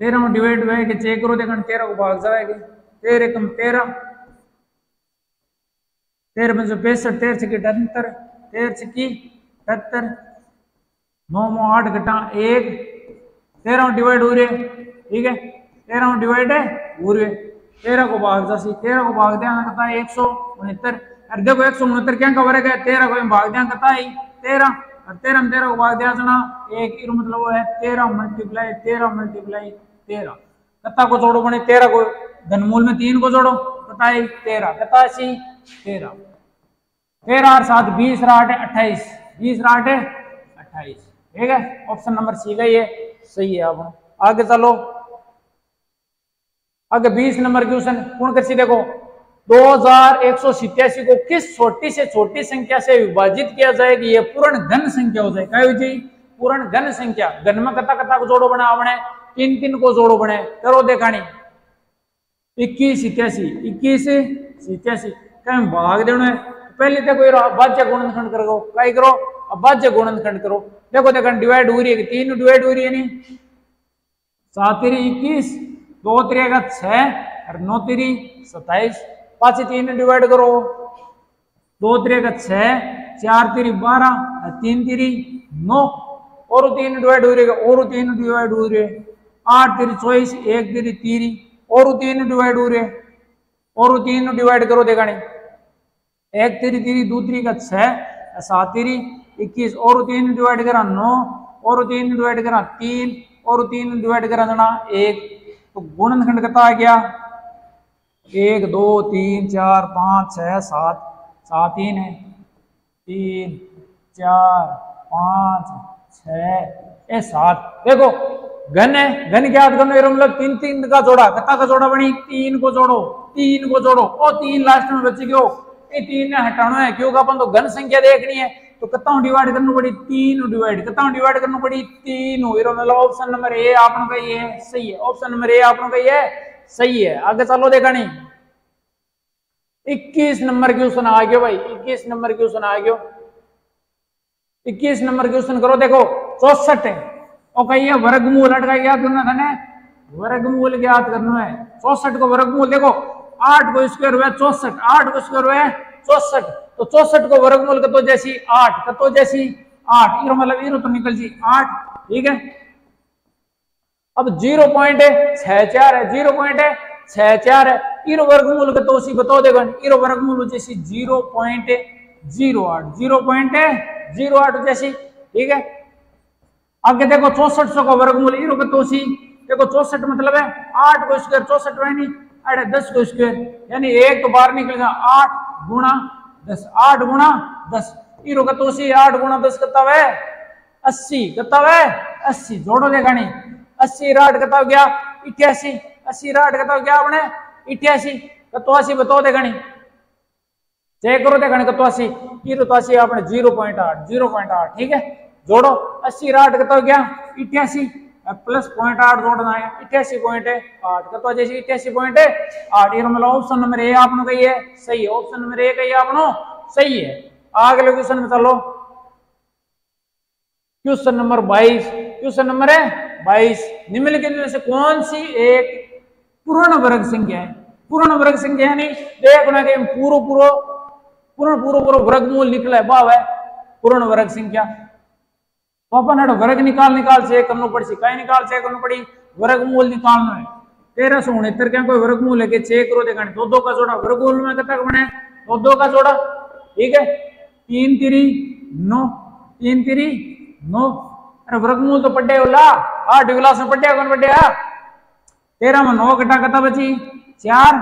13 डिवाइड हुए कि चेक करो देखने 13 को भाग जाएगी 13 एकम 13 13 में 65 13 छक्की 78 13 छक्की 78 9 में 8 घटा 1 13 डिवाइड हो रहे ठीक है 13 डिवाइड हो रहे 13 को भाग जासी 13 को भाग दिया कहता है 169 अरे देखो 169 क्या का वर्ग है 13 को भाग दिया कहता है 13 और 13 में 13 को भाग दिया जना एक इरो मतलब वो है 13 मल्टीप्लाई 13 कत्ता को जोड़ो बने 13 को घनमूल में 3 को जोड़ो कता है 13 कता सी 13 13 और 7 20 8 28 20 8 28 ठीक है ऑप्शन नंबर सी का ये सही है। अब आगे चलो आगे 20 नंबर क्वेश्चन पूर्ण कर सी देखो 2187 को किस छोटी से छोटी संख्या से विभाजित किया जाए कि यह पूर्ण घन संख्या हो जाए क्या हो जाए पूर्ण घन संख्या घन में कता कता को जोड़ो बना बने 3 3 को जोड़ो बने करो देखानी 21 87 कहीं भाग देना है पहले तो कोई अभाज्य गुणनखंड करो क्या करो अभाज्य गुणनखंड करो देखो देखो डिवाइड हो रही है 3 डिवाइड हो रही है नहीं 7 तेरी 21 2 तेरे का 6 और 9 तेरी 27 5 3 डिवाइड करो 2 तेरे का 6 4 तेरी 12 और 3 तेरी 9 और 3 डिवाइड हो रही है और 3 डिवाइड हो रही है 8 तेरी 24 1 तेरी 3 और 3 डिवाइड हो रहे और 3 डिवाइड करो देखा नहीं 1 तेरी 3 2 3 का 6 7 तेरी 21 और 3 डिवाइड करा 9 और 3 डिवाइड करा 3 और 3 डिवाइड करा जना 1 तो गुणनखंड कितना आ गया 1 2 3 4 5 6 7 7 3 है 3 4 5 6 7 देखो घन है घन क्या याद करना मतलब 3 3 का जोड़ा कितना का जोड़ा बनी 3 को जोड़ो और 3 लास्ट में बच गयो ये 3 ने हटाना है क्योंकि अपन तो घन संख्या देखनी है तो कितना डिवाइड करनी पड़ी 3 डिवाइड कितना डिवाइड करनी पड़ी 3 मतलब ऑप्शन नंबर ए आपने का ये सही है ऑप्शन नंबर ए आपने का ये सही है। आगे चलो देखा नहीं 21 नंबर क्वेश्चन आ गयो भाई 21 नंबर क्वेश्चन आ गयो 21 नंबर क्वेश्चन करो देखो 64 है और कहिए वर्गमूल हट का याद करना था ना वर्गमूल याद करना है 64 को वर्गमूल देखो 8 को स्क्वायर हुआ 64 8 को स्क्वायर हुआ 64 तो 64 को वर्गमूल कतो जैसी 8 कतो जैसी 8 इरो मतलब इरो तो निकल जी 8 ठीक है। अब 0.64 है 0.64 है इरो वर्गमूल कतो सी बताओ देखो इरो वर्गमूल जैसी 0.08 जैसी ठीक है। आगे देखो 64 को वर्गमूल इरो कतो सी देखो 64 मतलब है 8 को स्क्वायर 64 है नहीं अरे 10 को स्क्वायर यानी एक तो बाहर निकलेगा 8 गुणा 10 8 गुणा 10 इरो कतो सी 8 गुणा 10 कितना है 80 कितना है 80 जोड़ो देखा नहीं 80 8 कितना हो गया 88 80 8 कितना हो गया आपने 88 कतो 80 बताओ देखा नहीं चेक करो देखा नहीं कतो 80 इरो तो 80 आपने 0.8 ठीक है जोड़ो 80 8 कितना हो गया 88 प्लस 0.8 जोड़ना है 88.8 कतो जैसे 88.8 ये मतलब ऑप्शन नंबर ए आपने कही है सही है ऑप्शन नंबर ए कही आपने सही है। अगले क्वेश्चन में चलो क्वेश्चन नंबर 22 क्वेश्चन नंबर है 22 निम्नलिखित में से कौन सी एक पूर्ण वर्ग संख्या है पूर्ण वर्ग संख्या यानी देखना कि पूरो पूर्ण पूरा पूरा वर्गमूल निकला है बाव है पूर्ण वर्ग संख्या। तो अपन वर्ग निकाल से करना पड़ी सी कई निकाल से करना पड़ी वर्गमूल निकालना है। 1369 क्या कोई वर्गमूल लेके 6 करो देखा दो दो का जोड़ा वर्गमूल में कितना बने दो दो का जोड़ा ठीक है 3 3 9 3 3 9 अरे वर्गमूल तो पढ़े होला 8 क्लास में पढ़े कौन पढ़े 13 में 9 घटा कता बची 4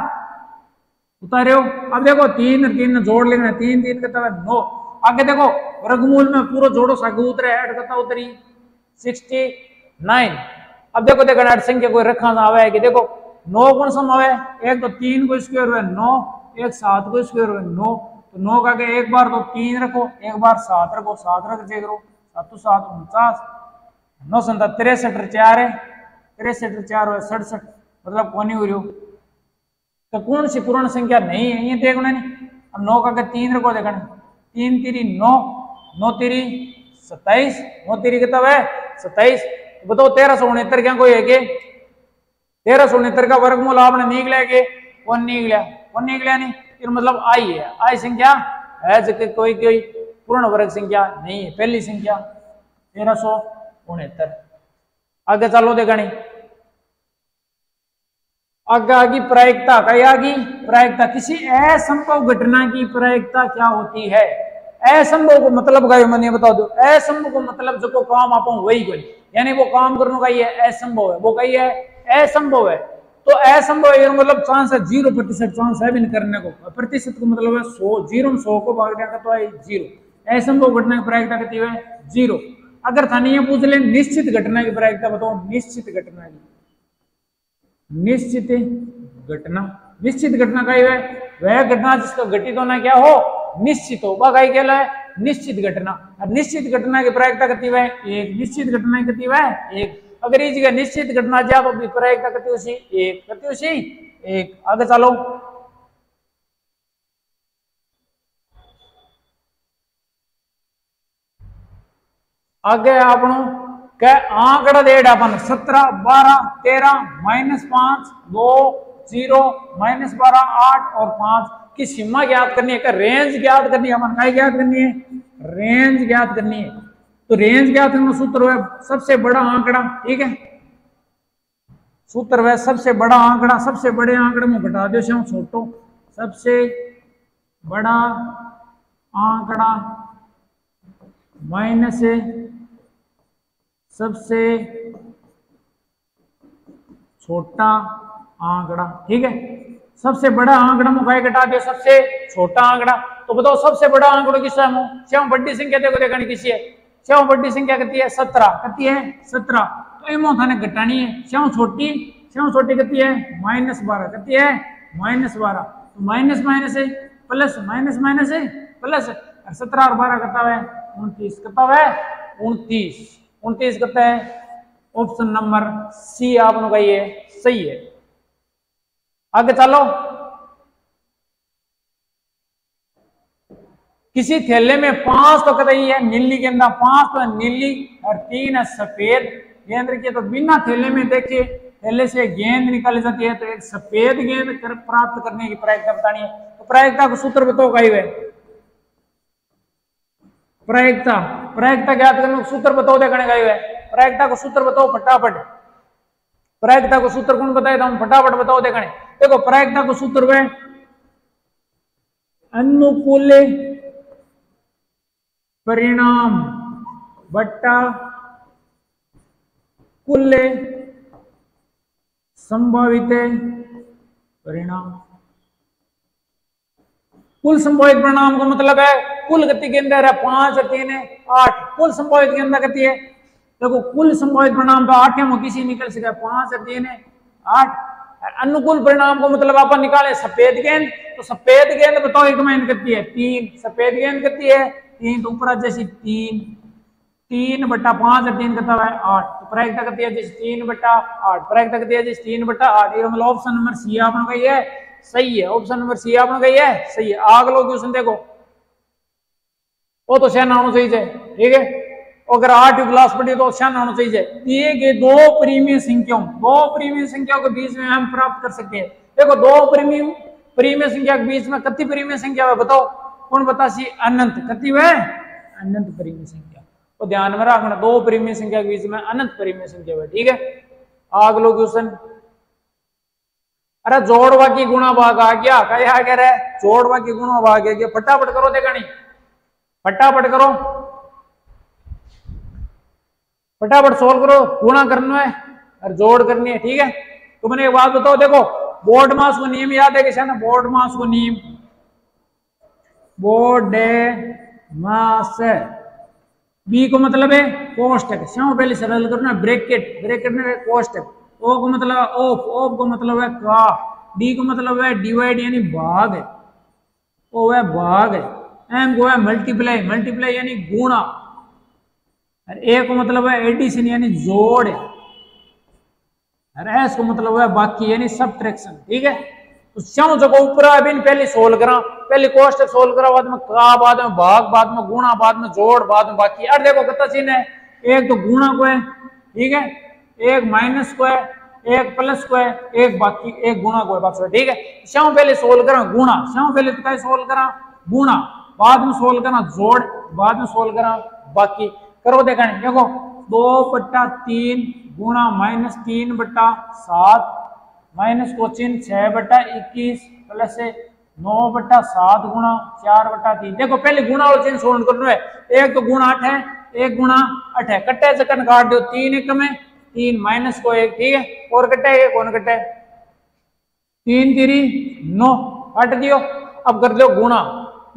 उतारे हो। अब देखो 3 3 जोड़ लेना 3 3 कता 9 आगे देखो वर्गमूल में पूरा जोड़ो सागु उतरे 8 कता उतरी 69। अब देखो देखो अठ संख्या कोई रखा आवे है कि देखो 9 कौन सा आवे एक तो 3 को स्क्वायर हुआ 9 एक 7 को स्क्वायर हुआ 9 तो 9 का के एक बार तो 3 रखो एक बार 7 रखो 7 रख चेक करो 7 7 49 9 7 63 4 है 63 4 हुआ 67 मतलब कौन हो रही हो तो कौन सी पूर्ण संख्या नहीं है ये देखना नहीं। अब 9 का के 3 रखो देखना 3 3 9 9 3 27 9 3 कितना है 27। बताओ 1369 क्या कोई है के 1369 का वर्गमूल आपने निकला के कौन निकला नहीं फिर मतलब आई है आई संख्या है जो कोई कोई पूर्ण वर्ग संख्या नहीं है पहली संख्या 1369। आगे चलो देखा नहीं आगे आगे प्रायिकता कही आगी प्रायिकता किसी असंभव घटना की प्रायिकता क्या होती है। असंभव को मतलब का मैंने बता दो असंभव को मतलब जो काम आप वही कोई यानी वो काम करने का ये असंभव है वो कही है असंभव है तो असंभव है मतलब चांस है 0% चांस है भी नहीं करने को प्रतिशत को मतलब है 100 0 में 100 को भाग दिया तो है 0 असंभव घटना की प्रायिकता कितनी है 0। अगर था नहीं पूछ ले निश्चित घटना की प्रायिकता बताओ निश्चित घटना की निश्चित घटना का है वह घटना जिसका घटित होना क्या हो निश्चित हो वह क्या है निश्चित घटना। अब निश्चित घटना की प्रायिकता कितनी है एक निश्चित घटना कितनी है एक अगर इस जगह निश्चित घटना जा तो प्रायिकता कितनी उसी एक कितनी उसी एक। आगे चलो आगे आप आंकड़ा दे अपन 17 12 13 -5 2 0 -12 8 और 5 की सीमा ज्ञात करनी है रेंज ज्ञात करनी है अपन क्या ज्ञात करनी है रेंज ज्ञात करनी है। तो रेंज ज्ञात करने सूत्र है सबसे बड़ा आंकड़ा ठीक है सूत्र है सबसे बड़ा आंकड़ा सबसे बड़े आंकड़े में घटा दो से छोटो सबसे बड़ा आंकड़ा माइनस सबसे छोटा आंकड़ा ठीक है। सबसे बड़ा आंकड़ा में काय घटा दिया सबसे छोटा आंकड़ा तो बताओ सबसे बड़ा आंकड़ा किसका है श्याम बड़ी संख्या देखो देखा किसी है श्याम बड़ी संख्या कितनी है 17 कितनी है 17 तो इमो थाने घटानी है श्याम छोटी कितनी है -12 कितनी है -12 तो माइनस माइनस है प्लस माइनस माइनस है प्लस 17 और 12 कितना है 29 कितना है 29 कितना है ऑप्शन नंबर सी आपने कही है सही है। आगे चलो किसी थैले में 5 तो कतई है नीली गेंदा 5 तो नीली और 3 है सफेद गेंद रखी तो बिना थैले में देखिए थैले से गेंद निकाली जाती है तो एक सफेद गेंद प्राप्त करने की प्रायिकता बतानी है। तो प्रायिकता को सूत्र बताओ कई है प्रायिकता ज्ञात करने सूत्र बताओ देखने का है प्रायिकता को सूत्र बताओ फटाफट प्रायिकता को सूत्र कौन बताया हम फटाफट बताओ देखने देखो प्रायिकता को सूत्र है अनुकूल परिणाम बट्टा कुल संभावित परिणाम। कुल संभावित परिणाम का मतलब है कुल गति के अंदर है 5 और 3 है 8 कुल संभावित के अंदर गति है देखो कुल संभावित परिणाम तो 8 में किसी निकल सके 5 और 3 है 8 अनुकूल परिणाम को मतलब अपन निकाले सफेद गेंद तो सफेद गेंद बताओ एक में कितनी है 3 सफेद गेंद कितनी है 3 तो ऊपर जैसी 3/5 और 3 कितना है 8 तो प्रायिकता कितनी है जैसे 3/8 प्रायिकता कितनी है जैसे 3/8 ये मतलब ऑप्शन नंबर सी आपने कही है सही है ऑप्शन नंबर सी आपने कही है सही है। आग लो क्वेश्चन देखो वो तो सियाना होना चाहिए ठीक है अगर 8 क्लास पढ़ी तो सियाना होना चाहिए दिए गए दो परिमेय संख्याओं के बीच में हम प्राप्त कर सकते हैं। देखो दो परिमेय संख्या के बीच में कितनी परिमेय संख्या है बताओ कौन बता सी अनंत कति वह अनंत परिमेय संख्या। तो ध्यान में रखना दो परिमेय संख्या के बीच में अनंत परिमेय संख्या है। ठीक है, अगलो क्वेश्चन। अरे जोड़वा की गुणा भाग आ गया, क्या आ गया? जोड़वा की गुणा भाग आ गया। फटाफट करो देखा नहीं, फटाफट करो, फटाफट सोल्व करो। गुणा करना है और जोड़ करनी है। ठीक है, तो मैंने एक बात बताओ, देखो बोर्ड मास को नियम याद है किसी ना? बोर्ड मास को नियम, बोर्ड मास बी को मतलब है कोष्टक, क्यों पहले सरल करना ब्रैकेट, ब्रैकेट में कोष्टक। ओ को मतलब ऑफ, ऑफ को मतलब है का, डी को मतलब है डिवाइड यानी भाग है, ओ है भाग है, एम को है मल्टीप्लाई, मल्टीप्लाई यानी गुणा, और ए को मतलब है एडिशन यानी जोड़ है, और एस को मतलब है बाकी यानी सबट्रैक्शन। ठीक है, तो क्यों जगह ऊपर अभी पहले सोल्व करा, पहले कोष्टक सोल्व करा, बाद में का, बाद में भाग, बाद में गुणा, बाद में जोड़, बाद में बाकी। और देखो कितना चिन्ह है, एक तो गुणा को है, ठीक है, एक माइनस को है, एक प्लस को है, एक बाकी, एक गुणा को है बस। ठीक है, क्यों पहले सोल्व करा गुणा, क्यों पहले तो सोल्व करा गुणा, बाद में सोल्व करा जोड़, बाद में सोल्व करा बाकी। करो देखा नहीं, देखो 2/3 गुणा -3/7 माइनस को चिन्ह 6/21 प्लस 9/7 गुणा 4/3। देखो पहले गुणा और चिन्ह सोल्व करना है। एक तो गुणा 8 है, एक गुणा 8 है, कट्टे से कन काट दो, 3 एक में 3 माइनस को 1, ठीक है, और कट्टे एक कौन कट्टे 3 3 9 काट दियो। अब कर दो गुणा,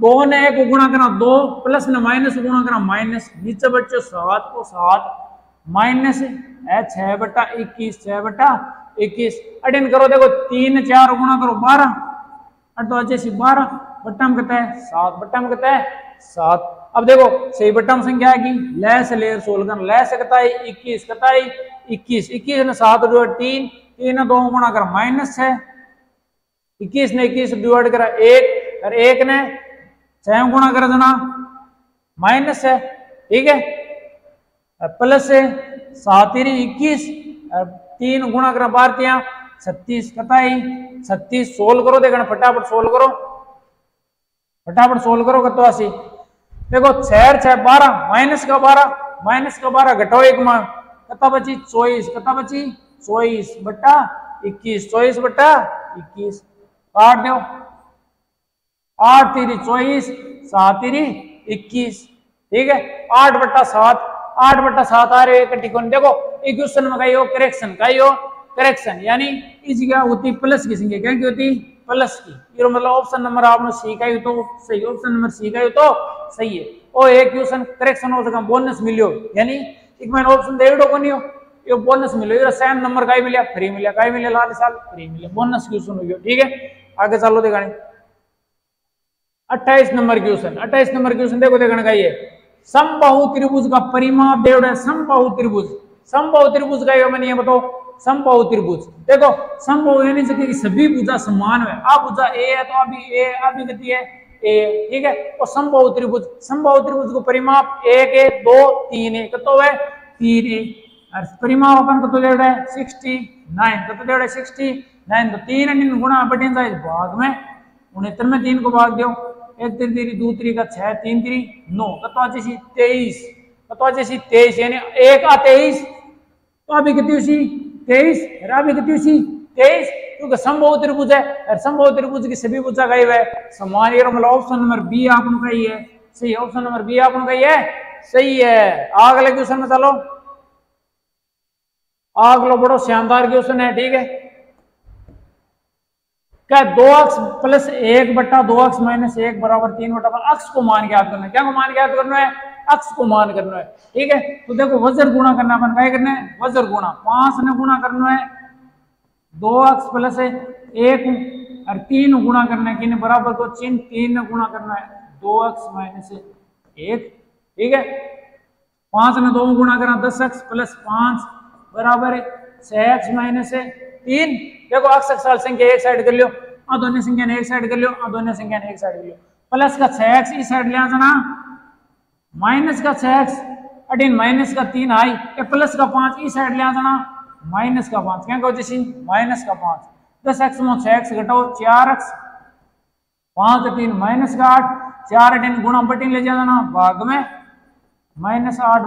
2 ने 1 को गुणा करना 2 प्लस ने माइनस गुणा करना माइनस, नीचे बच्चों 7 को 7 माइनस है 6/21 6/21। अटेन करो, देखो 3 4 गुणा करो 12, और तो अच्छे से 12 बट्टा में कहता है 7, बट्टा में कहता है 7। अब देखो सही बट्टा में संख्या आएगी, ले से लेर सोल्व करना, ले से कहता है 21, कहता है 21, 21 ने 7 डिवाइड 3, 3 ने 2 गुणा कर माइनस 6, 21 ने 21 डिवाइड करा 1, और 1 ने 6 गुणा कर देना माइनस है, ठीक है, प्लस है 7 21, और 3 गुणा करा 12 36, कहता है 36। सोल्व करो देखना, फटाफट सोल्व करो, फटाफट सोल्व करो। कतो 80, देखो 6 6 12 माइनस का 12 घटाओ 1 मान, कता बची 24, कता बची 24/21, 24/21 काट दो, 8 3 24 7 3 21, ठीक है, 8/7 8/7 आ रहे हैं टिकोन। देखो इक्वेशन में कही हो करेक्शन, कही हो करेक्शन, यानी इस क्या होती प्लस की संख्या, क्या की होती प्लस की, ये मतलब ऑप्शन नंबर आपने सी का ही तो सही, ऑप्शन नंबर सी का ही तो सही है। और एक क्वेश्चन करेक्शन हो सका, बोनस मिलियो, यानी एक मैंने ऑप्शन दे दो कोनी हो, ये बोनस मिलो, ये सेम नंबर का ही मिला फ्री मिला, का ही मिला लाल साल फ्री मिला, बोनस क्वेश्चन हो गया। ठीक है, आगे चलो देखा 28 नंबर क्वेश्चन। 28 नंबर क्वेश्चन देखो देखने का ये समबाहु त्रिभुज का परिमाप देवड़ा है। समबाहु त्रिभुज, समबाहु त्रिभुज का मैंने ये बताओ, समबाहु त्रिभुज देखो, समबाहु यानी कि सभी भुजा समान है, आ भुजा ए है तो अभी ए अभी गति है ए, ठीक है, और समबाहु त्रिभुज, समबाहु त्रिभुज को परिमाप 1 1 2 3 है, कतो है 3 है, और परिमाप अपन कतो देवड़ा है 69, कतो देवड़ा है 69, तो 3 गुणा बटेन जाए भाग में 69 में 3 को भाग दो, 1 3 3 2 3 का 6 3 3 9, कतो 23, कतो 23 यानी 1 आ 23, तो अभी कितनी उसी 23, अभी कितनी उसी 23, क्योंकि समबाहु त्रिभुज है, और समबाहु त्रिभुज की सभी भुजा का ही है समान, ये मतलब ऑप्शन नंबर बी आपन का ही है सही, ऑप्शन नंबर बी आपन का ही है सही है। अगले क्वेश्चन में चलो, अगला बड़ो शानदार क्वेश्चन है, ठीक है, क्या 2x प्लस 1/2x माइनस 1 बराबर 3/5 अक्ष को मान के याद करना है। क्या को मान के याद करना है? अक्ष को मान करना है, ठीक है। तो देखो वज्र गुणा करना, अपन क्या करना है वज्र गुणा, 5 ने गुणा करना है 2x प्लस 1 और 3 गुणा करना है, किन बराबर को चिन्ह 3 ने गुणा करना है 2x माइनस 1, ठीक है, 5 ने 2 गुणा करना 10x प्लस 5 बराबर 6x माइनस 3। देखो अक्षर संख्या एक साइड कर लो, दोनों संख्या ने एक साइड कर लो, दोनों संख्या ने एक साइड कर लो, प्लस का 6x इस साइड ले जाना, माइनस का 6x अटीन माइनस का 3 आई, प्लस का 5 इस साइड ले जाना, माइनस का 5 क्या कहो जैसी माइनस का 5, 10x में 6x घटाओ 4x, 5 3 माइनस का 8, 4 दिन गुणा बटी ले जाना भाग में -8/4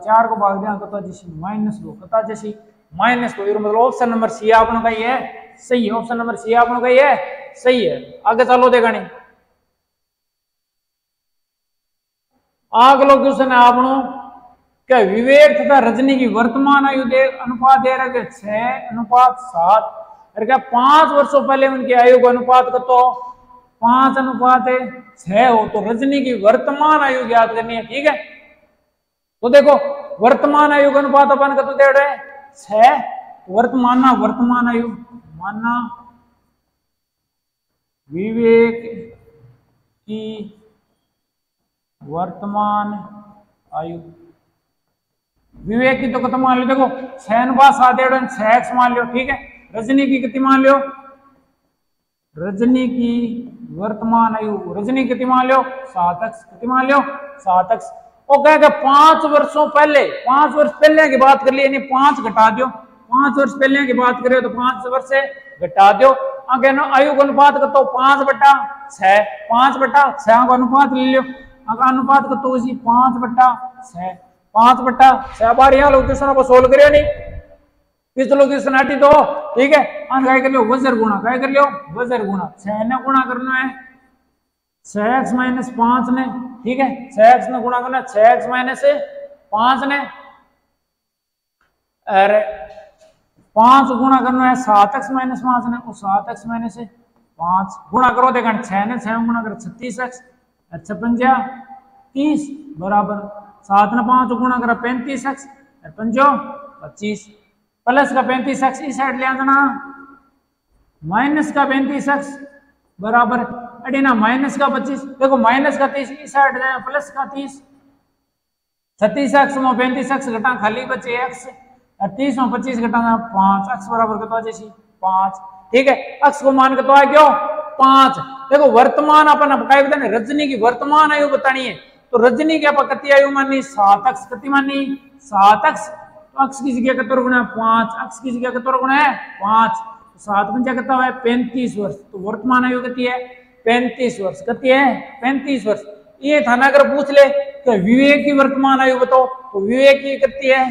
4 को भाग दिया कता जैसी -2 कता जैसी -2 मतलब ऑप्शन नंबर सी आपनो का ये सही है। ऑप्शन नंबर सी आपनो का ये सही है। आगे चलो देखा नहीं अगलो क्वेश्चन है आपनो क्या विवेक तथा रजनी की वर्तमान आयु अनुपात दे रखे 6:7 और क्या 5 वर्षों पहले उनकी आयु का अनुपात का तो 5:6 हो तो रजनी की वर्तमान आयु ज्ञात करनी है। ठीक है तो देखो वर्तमान आयु का अनुपात अपन का तो दे रहे 6 वर्तमान आयु माना विवेक की वर्तमान आयु विवेक की तो कितना मान लो देखो 6:7 6x मान लो। ठीक है रजनी की कितनी मान लो रजनी की वर्तमान आयु रजनी कितनी मान लो 7x कितनी मान लो 7x और कहेगा 5 वर्षों पहले 5 वर्ष पहले की बात कर ली यानी 5 घटा दो 5 वर्ष पहले की बात करें तो 5 वर्ष से घटा दो आगे ना आयु का अनुपात का तो 5/6 5/6 का अनुपात ले लो अगर अनुपात का तो उसी 5/6 5/6 बार यहाँ लोग क्वेश्चन को सोल्व करियो नहीं पिछलो क्वेश्चन हटी तो ठीक है क्या कर लियो वजर गुणा क्या कर लियो वजर गुणा 6 ने गुणा करना है 6x - 5 ने। ठीक है 6x ने गुणा करना 6x - 5 ने अरे 5 गुणा करना है 7x - 5 ने और 7x - 5 गुणा करो देखा 6 ने 6 गुणा कर 36x 56 30 बराबर 7 ने 5 गुणा करा 35x 25 प्लस का 35x इस साइड ले आना माइनस का 35x बराबर अरे ना माइनस का 25 देखो माइनस का 30 इस साइड जाए प्लस का 30 36x में 35x घटा खाली बचे x और 30 में 25 घटाना 5 x बराबर कितना जैसी 5। ठीक है x को मान के तो आ क्यों 5 देखो वर्तमान अपन बताए रजनी की वर्तमान आयु बतानी है तो रजनी की अपन कितनी आयु मानी 7x कितनी मानी 7x तो x की जगह कितना गुना है 5 x की जगह कितना गुना है 5 7 पंजा कितना है 35 वर्ष तो वर्तमान आयु कितनी है 35 वर्ष कितनी है 35 वर्ष। ये थाना अगर पूछ ले कि विवेक की वर्तमान आयु बताओ तो विवेक की कितनी है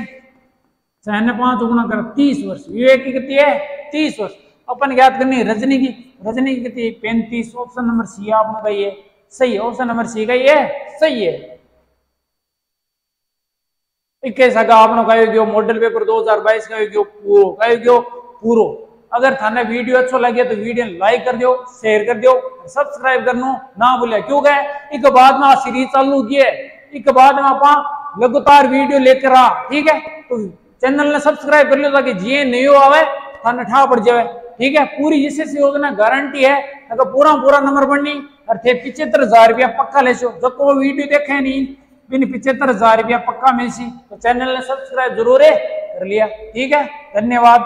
6 ने 5 गुना कर 30 वर्ष विवेक की कितनी है 30 वर्ष। अपन याद करनी है रजनी की कितनी 35 ऑप्शन नंबर सी आपने कही है सही है। ऑप्शन नंबर सी कही है सही है। 21 आपने कहो मॉडल पेपर 2022 कहो पूरो अगर थाने वीडियो अच्छा लगे तो वीडियो लाइक कर दो शेयर कर दो सब्सक्राइब करनो ना भूले क्योंकि एक बाद में सीरीज चालू की है एक बाद में आप लगातार वीडियो लेकर आ। ठीक है तो चैनल ने सब्सक्राइब कर लो ताकि जी नहीं हो आवे थाने ठा पड़ जाए। ठीक है पूरी एसएससी योजना गारंटी है अगर पूरा नंबर बढ़नी और थे 75,000 रुपया पक्का ले सो जब को वीडियो देखे नहीं बिन 75,000 रुपया पक्का मिल सी तो चैनल ने सब्सक्राइब जरूर है कर लिया। ठीक है धन्यवाद।